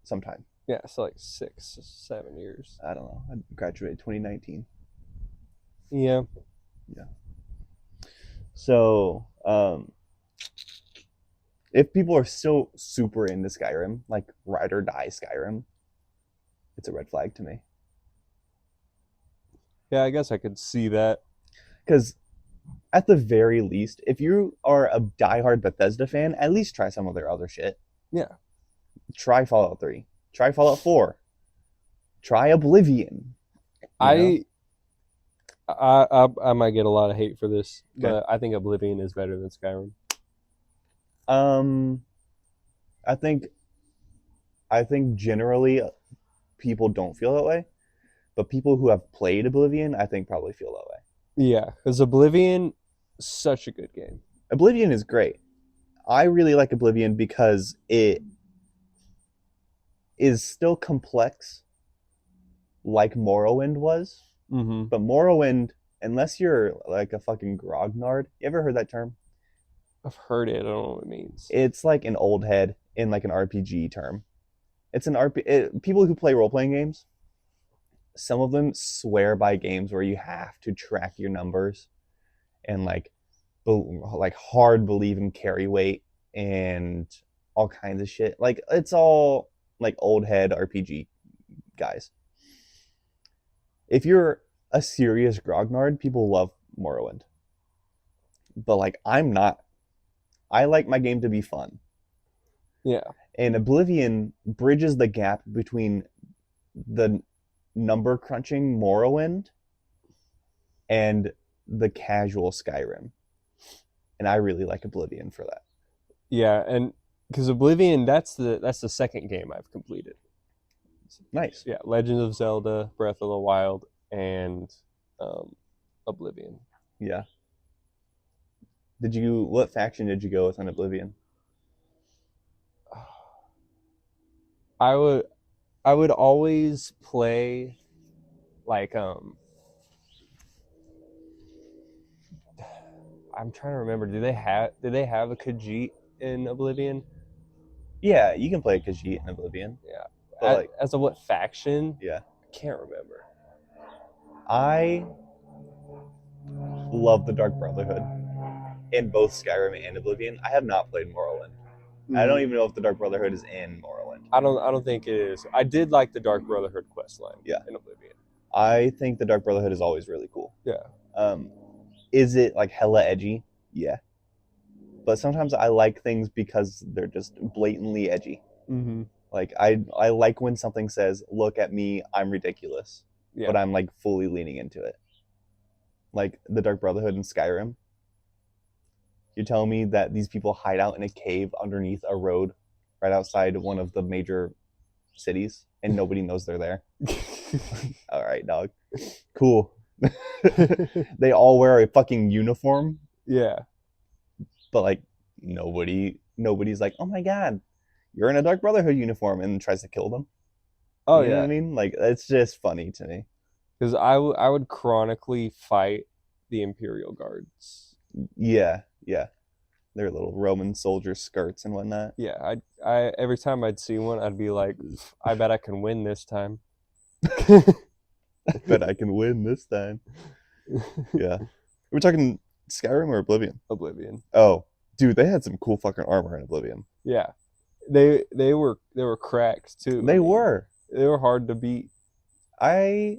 some time. Yeah, so like 6, 7 years. I don't know. I graduated 2019. Yeah. Yeah. So, if people are still super into Skyrim, like ride or die Skyrim, it's a red flag to me. Yeah, I guess I could see that. Because at the very least, if you are a diehard Bethesda fan, at least try some of their other shit. Yeah. Try Fallout 3. Try Fallout 4. Try Oblivion. I might get a lot of hate for this, Okay. but I think Oblivion is better than Skyrim. I think generally people don't feel that way, but people who have played Oblivion, I think probably feel that way. Yeah, because Oblivion, such a good game. Oblivion is great. I really like Oblivion because it is still complex, like Morrowind was. Mm-hmm. But Morrowind, unless you're like a fucking grognard, you ever heard that term? I've heard it. I don't know what it means. It's like an old head in like an RPG term. It's an RP. People who play role playing games, some of them swear by games where you have to track your numbers and like hard believe in carry weight and all kinds of shit. Like it's all like old head RPG guys. If you're a serious grognard, people love Morrowind. But like I'm not. I like my game to be fun. Yeah. And Oblivion bridges the gap between the number crunching Morrowind and the casual Skyrim. And I really like Oblivion for that. Yeah, and because Oblivion, that's the second game I've completed. Nice. Yeah, Legend of Zelda, Breath of the Wild, and Oblivion. Yeah. What faction did you go with on Oblivion? I would always play like I'm trying to remember. Did they have a Khajiit in Oblivion? Yeah, you can play Khajiit in Oblivion. Yeah. But like, as of what faction? yeah. I can't remember. I love the Dark Brotherhood in both Skyrim and Oblivion. I have not played Morrowind. I don't even know if the Dark Brotherhood is in Morrowind. I don't think it is. I did like the Dark Brotherhood questline. Yeah. In Oblivion. I think the Dark Brotherhood is always really cool. Yeah. Is it like hella edgy? Yeah. But sometimes I like things because they're just blatantly edgy. Mm-hmm. Like I like when something says, "Look at me, I'm ridiculous," Yeah. but I'm like fully leaning into it. like the Dark Brotherhood in Skyrim. You're telling me that these people hide out in a cave underneath a road right outside one of the major cities and nobody knows they're there? All right, dog. Cool. They all wear a fucking uniform, Yeah. but like nobody's like, "Oh my god, you're in a Dark Brotherhood uniform," and tries to kill them. Oh You know what I yeah. mean? Like it's just funny to me. Because I would chronically fight the Imperial Guards. Yeah, yeah. Their little Roman soldier skirts and whatnot. Yeah, I every time I'd see one, I'd be like, I bet I can win this time. Bet I can win this time. Yeah. We're talking Skyrim or Oblivion? Oblivion. Oh, dude, they had some cool fucking armor in Oblivion. Yeah, they were cracked too. They were. They were hard to beat. I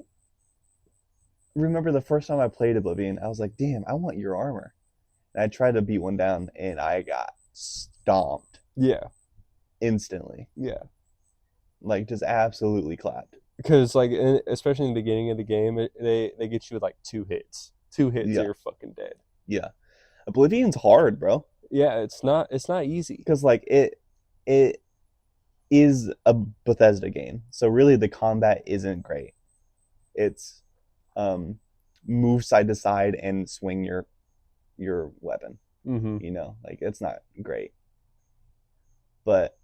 remember the first time I played Oblivion, I was like, damn, I want your armor. And I tried to beat one down and I got stomped Yeah, instantly. yeah. Like just absolutely clapped. Because like, especially in the beginning of the game, they get you with like 2 hits. 2 hits, Yeah. you're fucking dead. Yeah. Oblivion's hard, bro. Yeah, it's not easy. Because like it is a Bethesda game. So really the combat isn't great. It's move side to side and swing your weapon. Mm-hmm. You know, like it's not great. But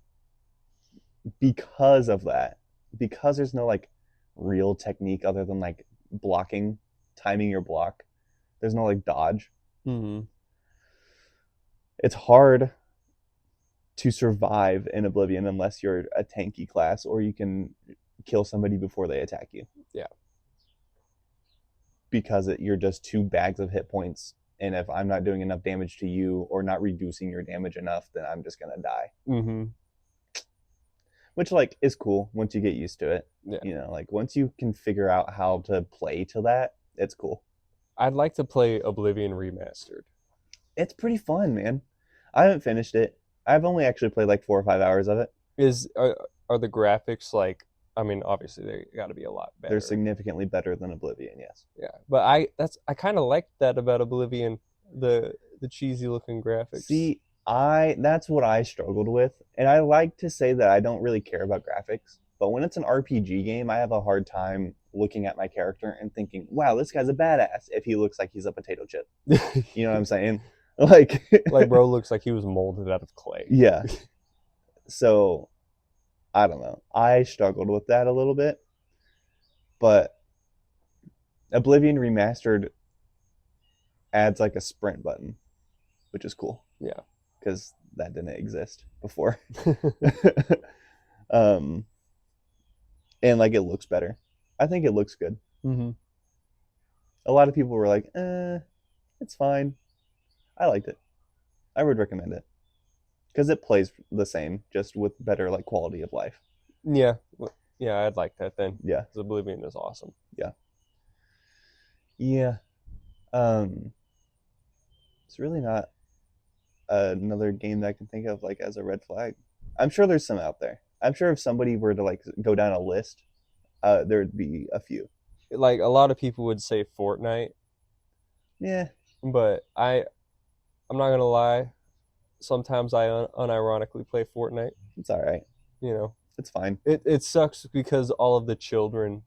because of that, because there's no like real technique other than like blocking, timing your block, there's no like dodge. Mm-hmm. It's hard to survive in Oblivion unless you're a tanky class or you can kill somebody before they attack you. Yeah. Because you're just 2 bags of hit points, and if I'm not doing enough damage to you or not reducing your damage enough, then I'm just gonna die. Mm-hmm. Which like is cool once you get used to it. Yeah. You know, like once you can figure out how to play to that, it's cool. I'd like to play Oblivion Remastered. It's pretty fun, man. I haven't finished it. I've only actually played like 4 or 5 hours of it. Are the graphics like? I mean, obviously they got to be a lot better. They're significantly better than Oblivion, yes. Yeah, but I kind of like that about Oblivion, the cheesy looking graphics. See, that's what I struggled with, and I like to say that I don't really care about graphics, but when it's an RPG game, I have a hard time looking at my character and thinking, "Wow, this guy's a badass." If he looks like he's a potato chip, you know what I'm saying? Like, like bro looks like he was molded out of clay. Yeah. So, I don't know. I struggled with that a little bit, but Oblivion Remastered adds like a sprint button, which is cool. Yeah. Because that didn't exist before. um, and like it looks better. I think it looks good. Mm-hmm. A lot of people were like, it's fine. I liked it. I would recommend it. Because it plays the same, just with better like quality of life. Yeah, yeah, I'd like that then. Yeah. Because Oblivion is awesome. Yeah. Yeah. It's really not another game that I can think of like as a red flag. I'm sure there's some out there. I'm sure if somebody were to like go down a list, there'd be a few. Like a lot of people would say Fortnite. Yeah. But I'm not gonna lie. Sometimes I unironically play Fortnite. It's all right. You know, it's fine. It sucks because all of the children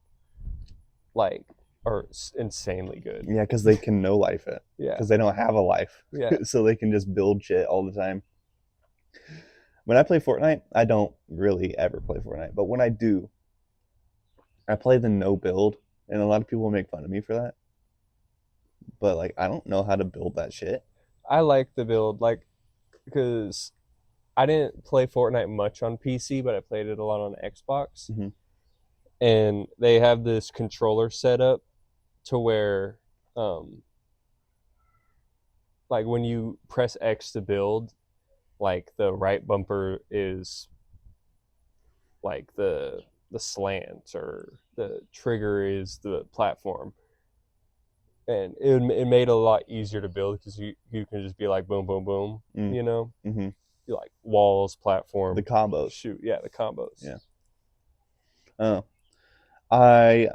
like are insanely good. Yeah, because they can no life it. Yeah, because they don't have a life. Yeah, so they can just build shit all the time. When I play Fortnite, I don't really ever play Fortnite, but when I do, I play the no build, and a lot of people make fun of me for that. But like, I don't know how to build that shit. I like the build, like, because I didn't play Fortnite much on PC, but I played it a lot on Xbox. Mm-hmm. And they have this controller set up to where, like, when you press X to build, like, the right bumper is, like, the slant, or the trigger is the platform. And it made it a lot easier to build because you can just be like boom, boom, boom, you know? Mm-hmm. You like walls, platform. The combos. Shoot, yeah, the combos. Yeah. Oh. I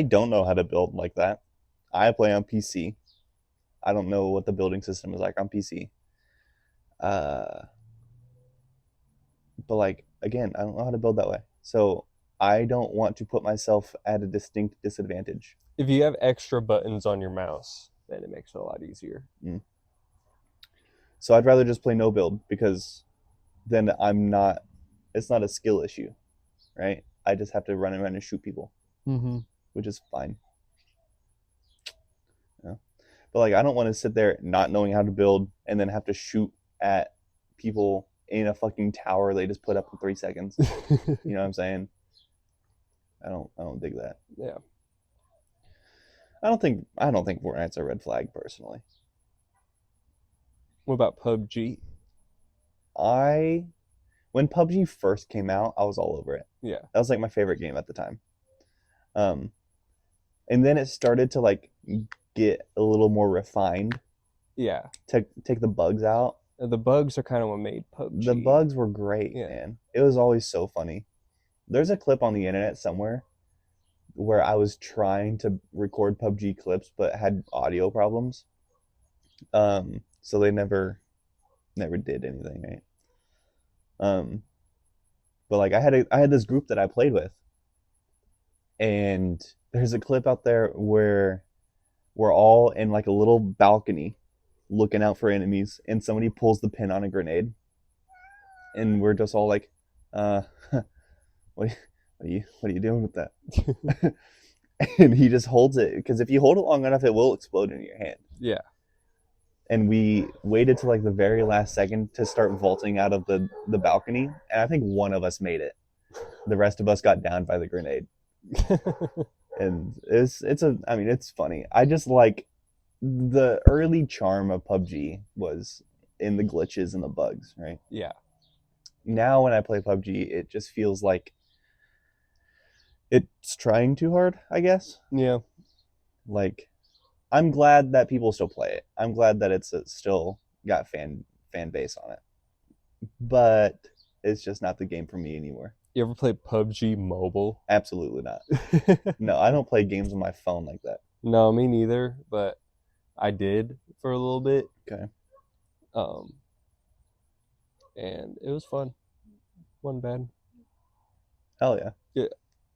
don't know how to build like that. I play on PC. I don't know what the building system is like on PC. Uh, but like again, I don't know how to build that way. So I don't want to put myself at a distinct disadvantage. If you have extra buttons on your mouse, then it makes it a lot easier. Mm. So I'd rather just play no build because then I'm not. It's not a skill issue, right? I just have to run around and shoot people, Mm-hmm. which is fine. Yeah. But like, I don't want to sit there not knowing how to build and then have to shoot at people in a fucking tower they just put up in 3 seconds. You know what I'm saying? I don't dig that. Yeah. I don't think Fortnite's a red flag personally. What about PUBG? I When PUBG first came out, I was all over it. Yeah. That was like my favorite game at the time. Um, and then it started to like get a little more refined. Yeah. Take the bugs out. The bugs are kind of what made PUBG. The bugs were great, Yeah. man. It was always so funny. There's a clip on the internet somewhere where I was trying to record PUBG clips but had audio problems. So they never did anything, right? But like I had this group that I played with, and there's a clip out there where we're all in like a little balcony looking out for enemies, and somebody pulls the pin on a grenade, and we're just all like, what are you doing with that? And he just holds it because if you hold it long enough, it will explode in your hand. Yeah. And we waited till like the very last second to start vaulting out of the balcony, and I think one of us made it. The rest of us got downed by the grenade. And it's funny. I just like the early charm of PUBG was in the glitches and the bugs, right? Yeah. Now when I play PUBG, it just feels like it's trying too hard, I guess. Yeah. Like, I'm glad that people still play it. I'm glad that it's still got fan base on it. But it's just not the game for me anymore. You ever play PUBG Mobile? Absolutely not. No, I don't play games on my phone like that. No, me neither, but I did for a little bit. Okay. And it was fun. Wasn't bad. Hell yeah. Yeah.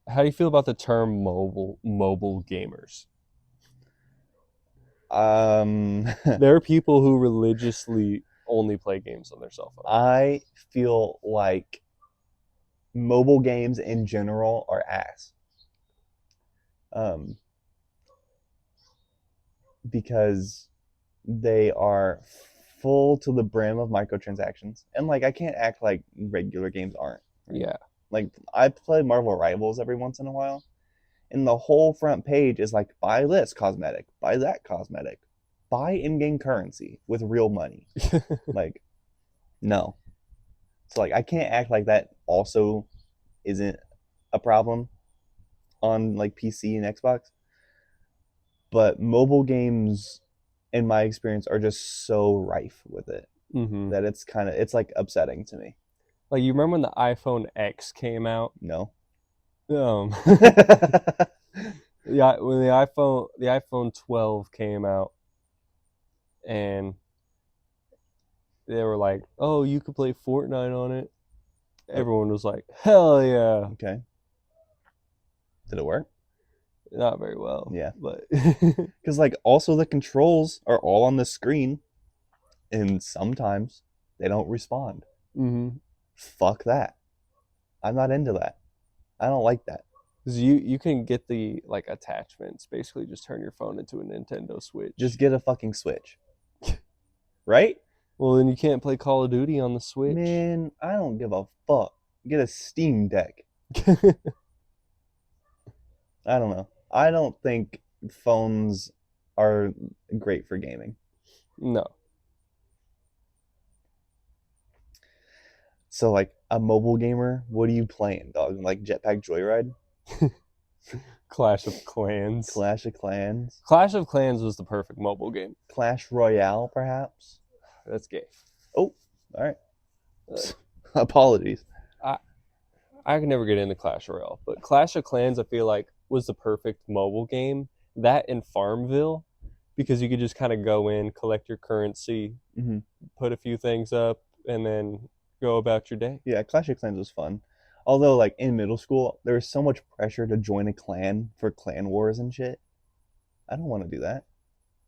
How do you feel about the term mobile gamers? There are people who religiously only play games on their cell phone. I feel like mobile games in general are ass. Because they are full to the brim of microtransactions. And like I can't act like regular games aren't. Right? Yeah. Like I play Marvel Rivals every once in a while, and the whole front page is like buy this cosmetic, buy that cosmetic, buy in-game currency with real money. Like, no. So like I can't act like that also isn't a problem on like PC and Xbox. But mobile games, in my experience, are just so rife with it that it's like upsetting to me. Like, you remember when the iPhone X came out? No. Yeah, when the iPhone 12 came out, and they were like, "Oh, you could play Fortnite on it." Everyone was like, "Hell yeah!" Okay. Did it work? Not very well. Yeah. But because like also the controls are all on the screen, and sometimes they don't respond. Fuck that. I'm not into that. I don't like that. Because you can get the like attachments. Basically, just turn your phone into a Nintendo Switch. Just get a fucking Switch. Right? Well, then you can't play Call of Duty on the Switch. Man, I don't give a fuck. Get a Steam Deck. I don't know. I don't think phones are great for gaming. No. So like a mobile gamer, what are you playing, dog? Like Jetpack Joyride? Clash of Clans. Clash of Clans? Clash of Clans was the perfect mobile game. Clash Royale, perhaps? That's gay. Oh, all right. Apologies. I could never get into Clash Royale, but Clash of Clans I feel like was the perfect mobile game. that in Farmville, because you could just kind of go in, collect your currency, Hmm. put a few things up, and then go about your day. Yeah, Clash of Clans was fun. Although, like in middle school, there was so much pressure to join a clan for clan wars and shit. I don't want to do that.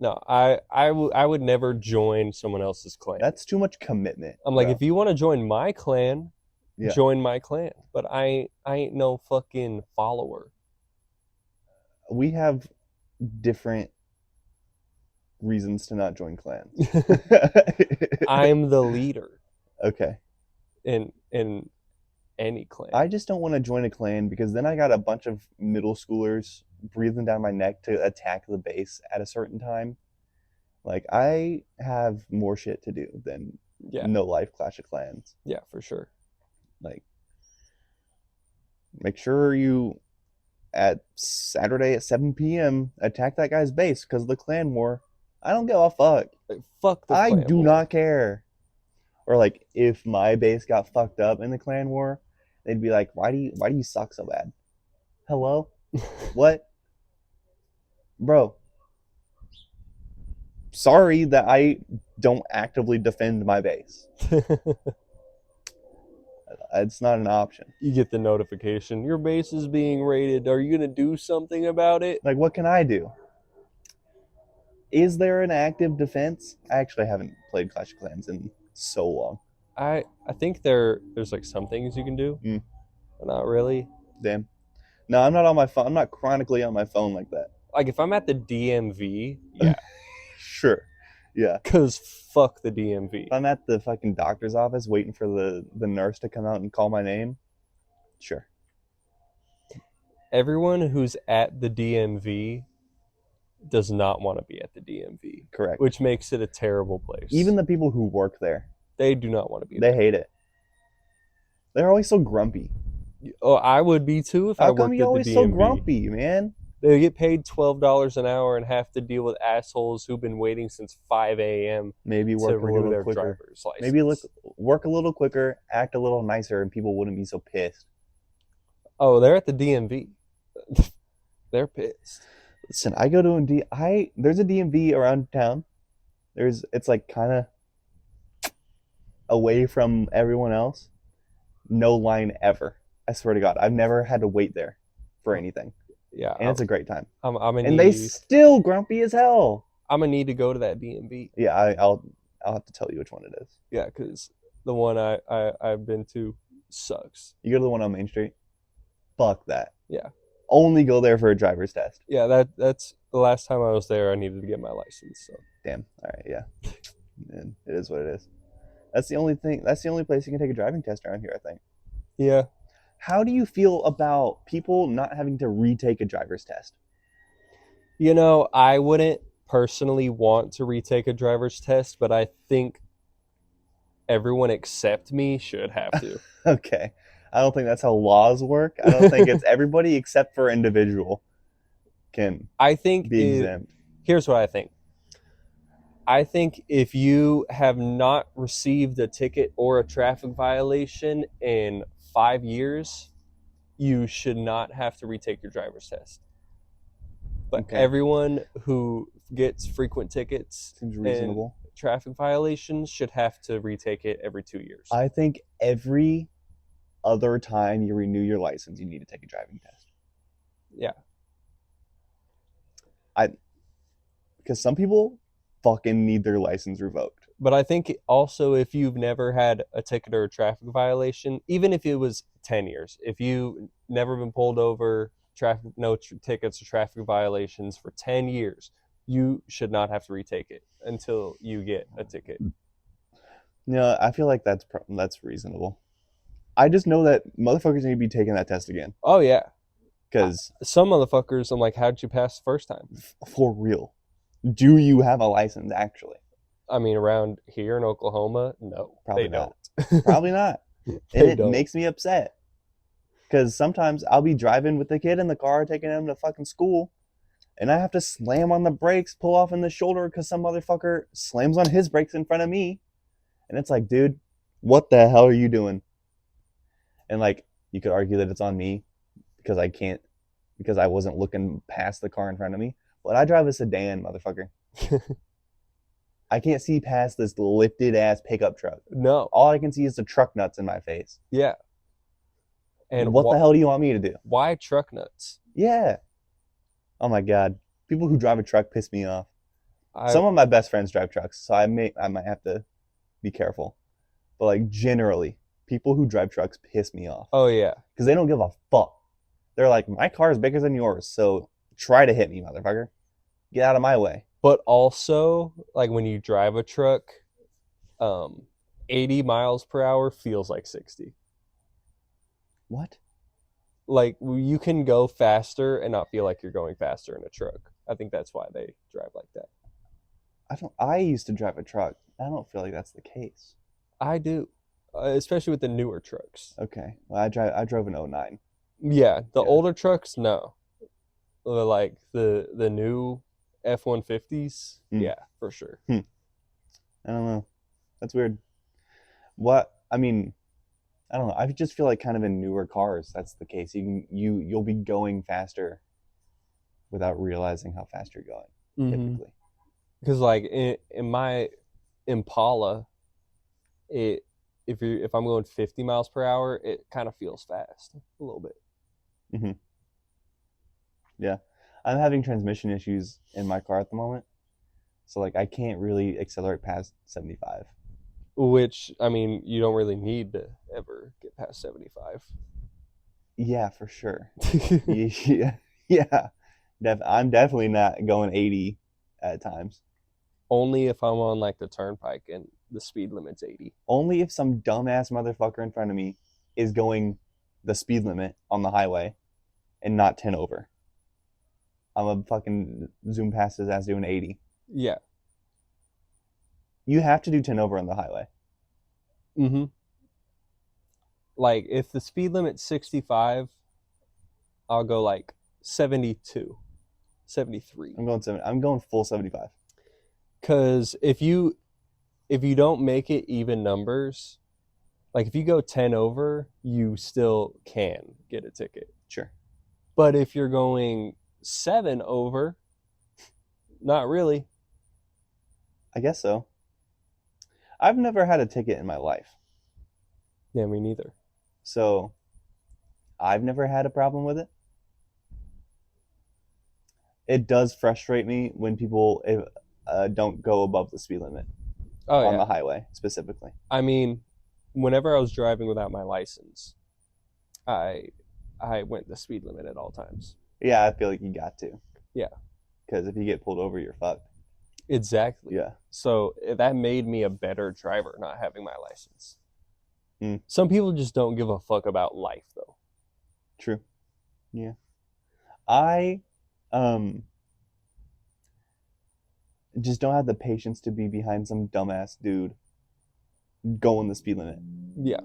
No, I would never join someone else's clan. That's too much commitment, I'm like, bro. if you want to join my clan, Yeah, join my clan. But I ain't no fucking follower. we have different reasons to not join clans. I'm the leader Okay. in any I clan. just don't want to join a clan because then I got a bunch of middle schoolers breathing down my neck to attack the base at a certain time. Like I have more shit to do than Yeah, no life Clash of Clans. yeah, for sure. Like make sure you at Saturday at 7 p.m. attack that guy's base because of the clan war. I don't give a fuck. Like, fuck the I clan do war. not care. Or like if my base got fucked up in the clan war, they'd be like, why do you suck so bad? Hello? What? Bro, sorry that I don't actively defend my base. It's not an option. You get the notification. Your base is being raided. Are you gonna do something about it? Like what can I do? Is there an active defense? I actually haven't played Clash of Clans in so long. I think there's like some things you can do, Mm, but not really. damn. No, I'm not on my phone. I'm not chronically on my phone like that. Like if I'm at the DMV, yeah, Sure. Yeah. cause fuck the If DMV. I'm at the fucking doctor's office waiting for the nurse to come out and call my name, sure. Everyone who's at the DMV does not want to be at the DMV, Correct. which makes it a terrible place. Even the people who work there, they do not want to be they there. hate it. They're always so grumpy. Oh, I would be too if I How come worked you at the always so DMV. grumpy, man? They get paid $12 an hour and have to deal with assholes who've been waiting since 5 a.m. Maybe to work a renew little their quicker. driver's license. Maybe work a little quicker, act a little nicer, and people wouldn't be so pissed. Oh, they're at the DMV. They're pissed. Listen, I go to there's a DMV around town. It's like kind of away from everyone else. No line ever. I swear to God, I've never had to wait there for anything, Yeah, and it's a great time. I'm gonna And they need still grumpy as hell. I'm gonna need to go to that DMV. Yeah, I'll have to tell you which one it is. Yeah, because the one I've been to sucks. You go to the one on Main Street. Fuck that. Yeah, Only go there for a driver's test. yeah. That's the last time I was there. I needed to get my license. So Damn. All right. Yeah. And it is what it is. That's the only thing. That's the only place you can take a driving test around here, I think. yeah, How do you feel about people not having to retake a driver's test? I wouldn't personally want to retake a driver's test, but I think everyone except me should have to. Okay. I don't think that's how laws work. I don't think it's everybody except for individual can I think be exempt. here's what I think. I think if you have not received a ticket or a traffic violation in 5 years, you should not have to retake your driver's test. But Okay. everyone who gets frequent tickets Seems and reasonable. traffic violations should have to retake it every 2 years. I think every other time you renew your license, you need to take a driving test. Yeah. Because some people fucking need their license revoked. But I think also if you've never had a ticket or a traffic violation, even if it was 10 years, if you never been pulled over, no tickets or traffic violations for 10 years, you should not have to retake it until you get a ticket. No, I feel like that's reasonable. I just know that motherfuckers need to be taking that test again. Oh yeah. Because Some motherfuckers, I'm like, how'd you pass the first time? for real, do you have a license actually? I mean, around here in Oklahoma, no, Probably they not. don't. Probably not. And They it don't. makes me upset. Because sometimes I'll be driving with the kid in the car, taking him to fucking school, and I have to slam on the brakes, pull off in the shoulder because some motherfucker slams on his brakes in front of me. And it's like, dude, what the hell are you doing? And like, you could argue that it's on me because I wasn't looking past the car in front of me. But I drive a sedan, motherfucker. I can't see past this lifted ass pickup truck. No. All I can see is the truck nuts in my face. Yeah. And What the hell do you want me to do? why truck nuts? Yeah. Oh my god. People who drive a truck piss me off. I Some of my best friends drive trucks, so I might have to be careful. But like generally, people who drive trucks piss me off Oh yeah. because they don't give a fuck. They're like, my car is bigger than yours, so try to hit me, motherfucker. Get out of my way. But also, like when you drive a truck, um 80 miles per hour feels like 60. What? Like you can go faster and not feel like you're going faster in a truck. I think that's why they drive like that. I don't. I used to drive a truck. I don't feel like that's the case. I do, especially with the newer trucks. Okay. Well, I drove an '09. Yeah, the Yeah. older trucks, no. Like the new F-150s, Hmm. yeah, for sure. I don't know. That's weird. What? I mean, I don't know. I just feel like kind of in newer cars, that's the case. You'll be going faster without realizing how fast you're going. Mm-hmm. Typically. Because like in my Impala, it if I'm going 50 miles per hour, it kind of feels fast a little bit. Hmm. Yeah. I'm having transmission issues in my car at the moment. So like I can't really accelerate past 75. Which I mean, you don't really need to ever get past 75. Yeah, for sure. Yeah. Yeah. I'm definitely not going 80 at times. Only if I'm on like the turnpike and the speed limit's 80. Only if some dumbass motherfucker in front of me is going the speed limit on the highway and not 10 over. I'm a fucking zoom past his ass doing 80. Yeah. You have to do 10 over on the highway. Mm-hmm. Like if the speed limit's 65, I'll go like 72, 73. I'm going full 75. Because if you don't make it even numbers, like if you go 10 over, you still can get a ticket. Sure. But if you're going 7 over, not really. I guess so. I've never had a ticket in my life. Yeah, me neither. So I've never had a problem with it. It does frustrate me when people don't go above the speed limit Oh on yeah. the highway specifically. I mean, whenever I was driving without my license, I I went the speed limit at all times. Yeah, I feel like you got to. Yeah. Because if you get pulled over, you're fucked. Exactly. Yeah. So that made me a better driver not having my license. Mm. Some people just don't give a fuck about life though. True. Yeah. I um just don't have the patience to be behind some dumbass dude going the speed limit. Yeah.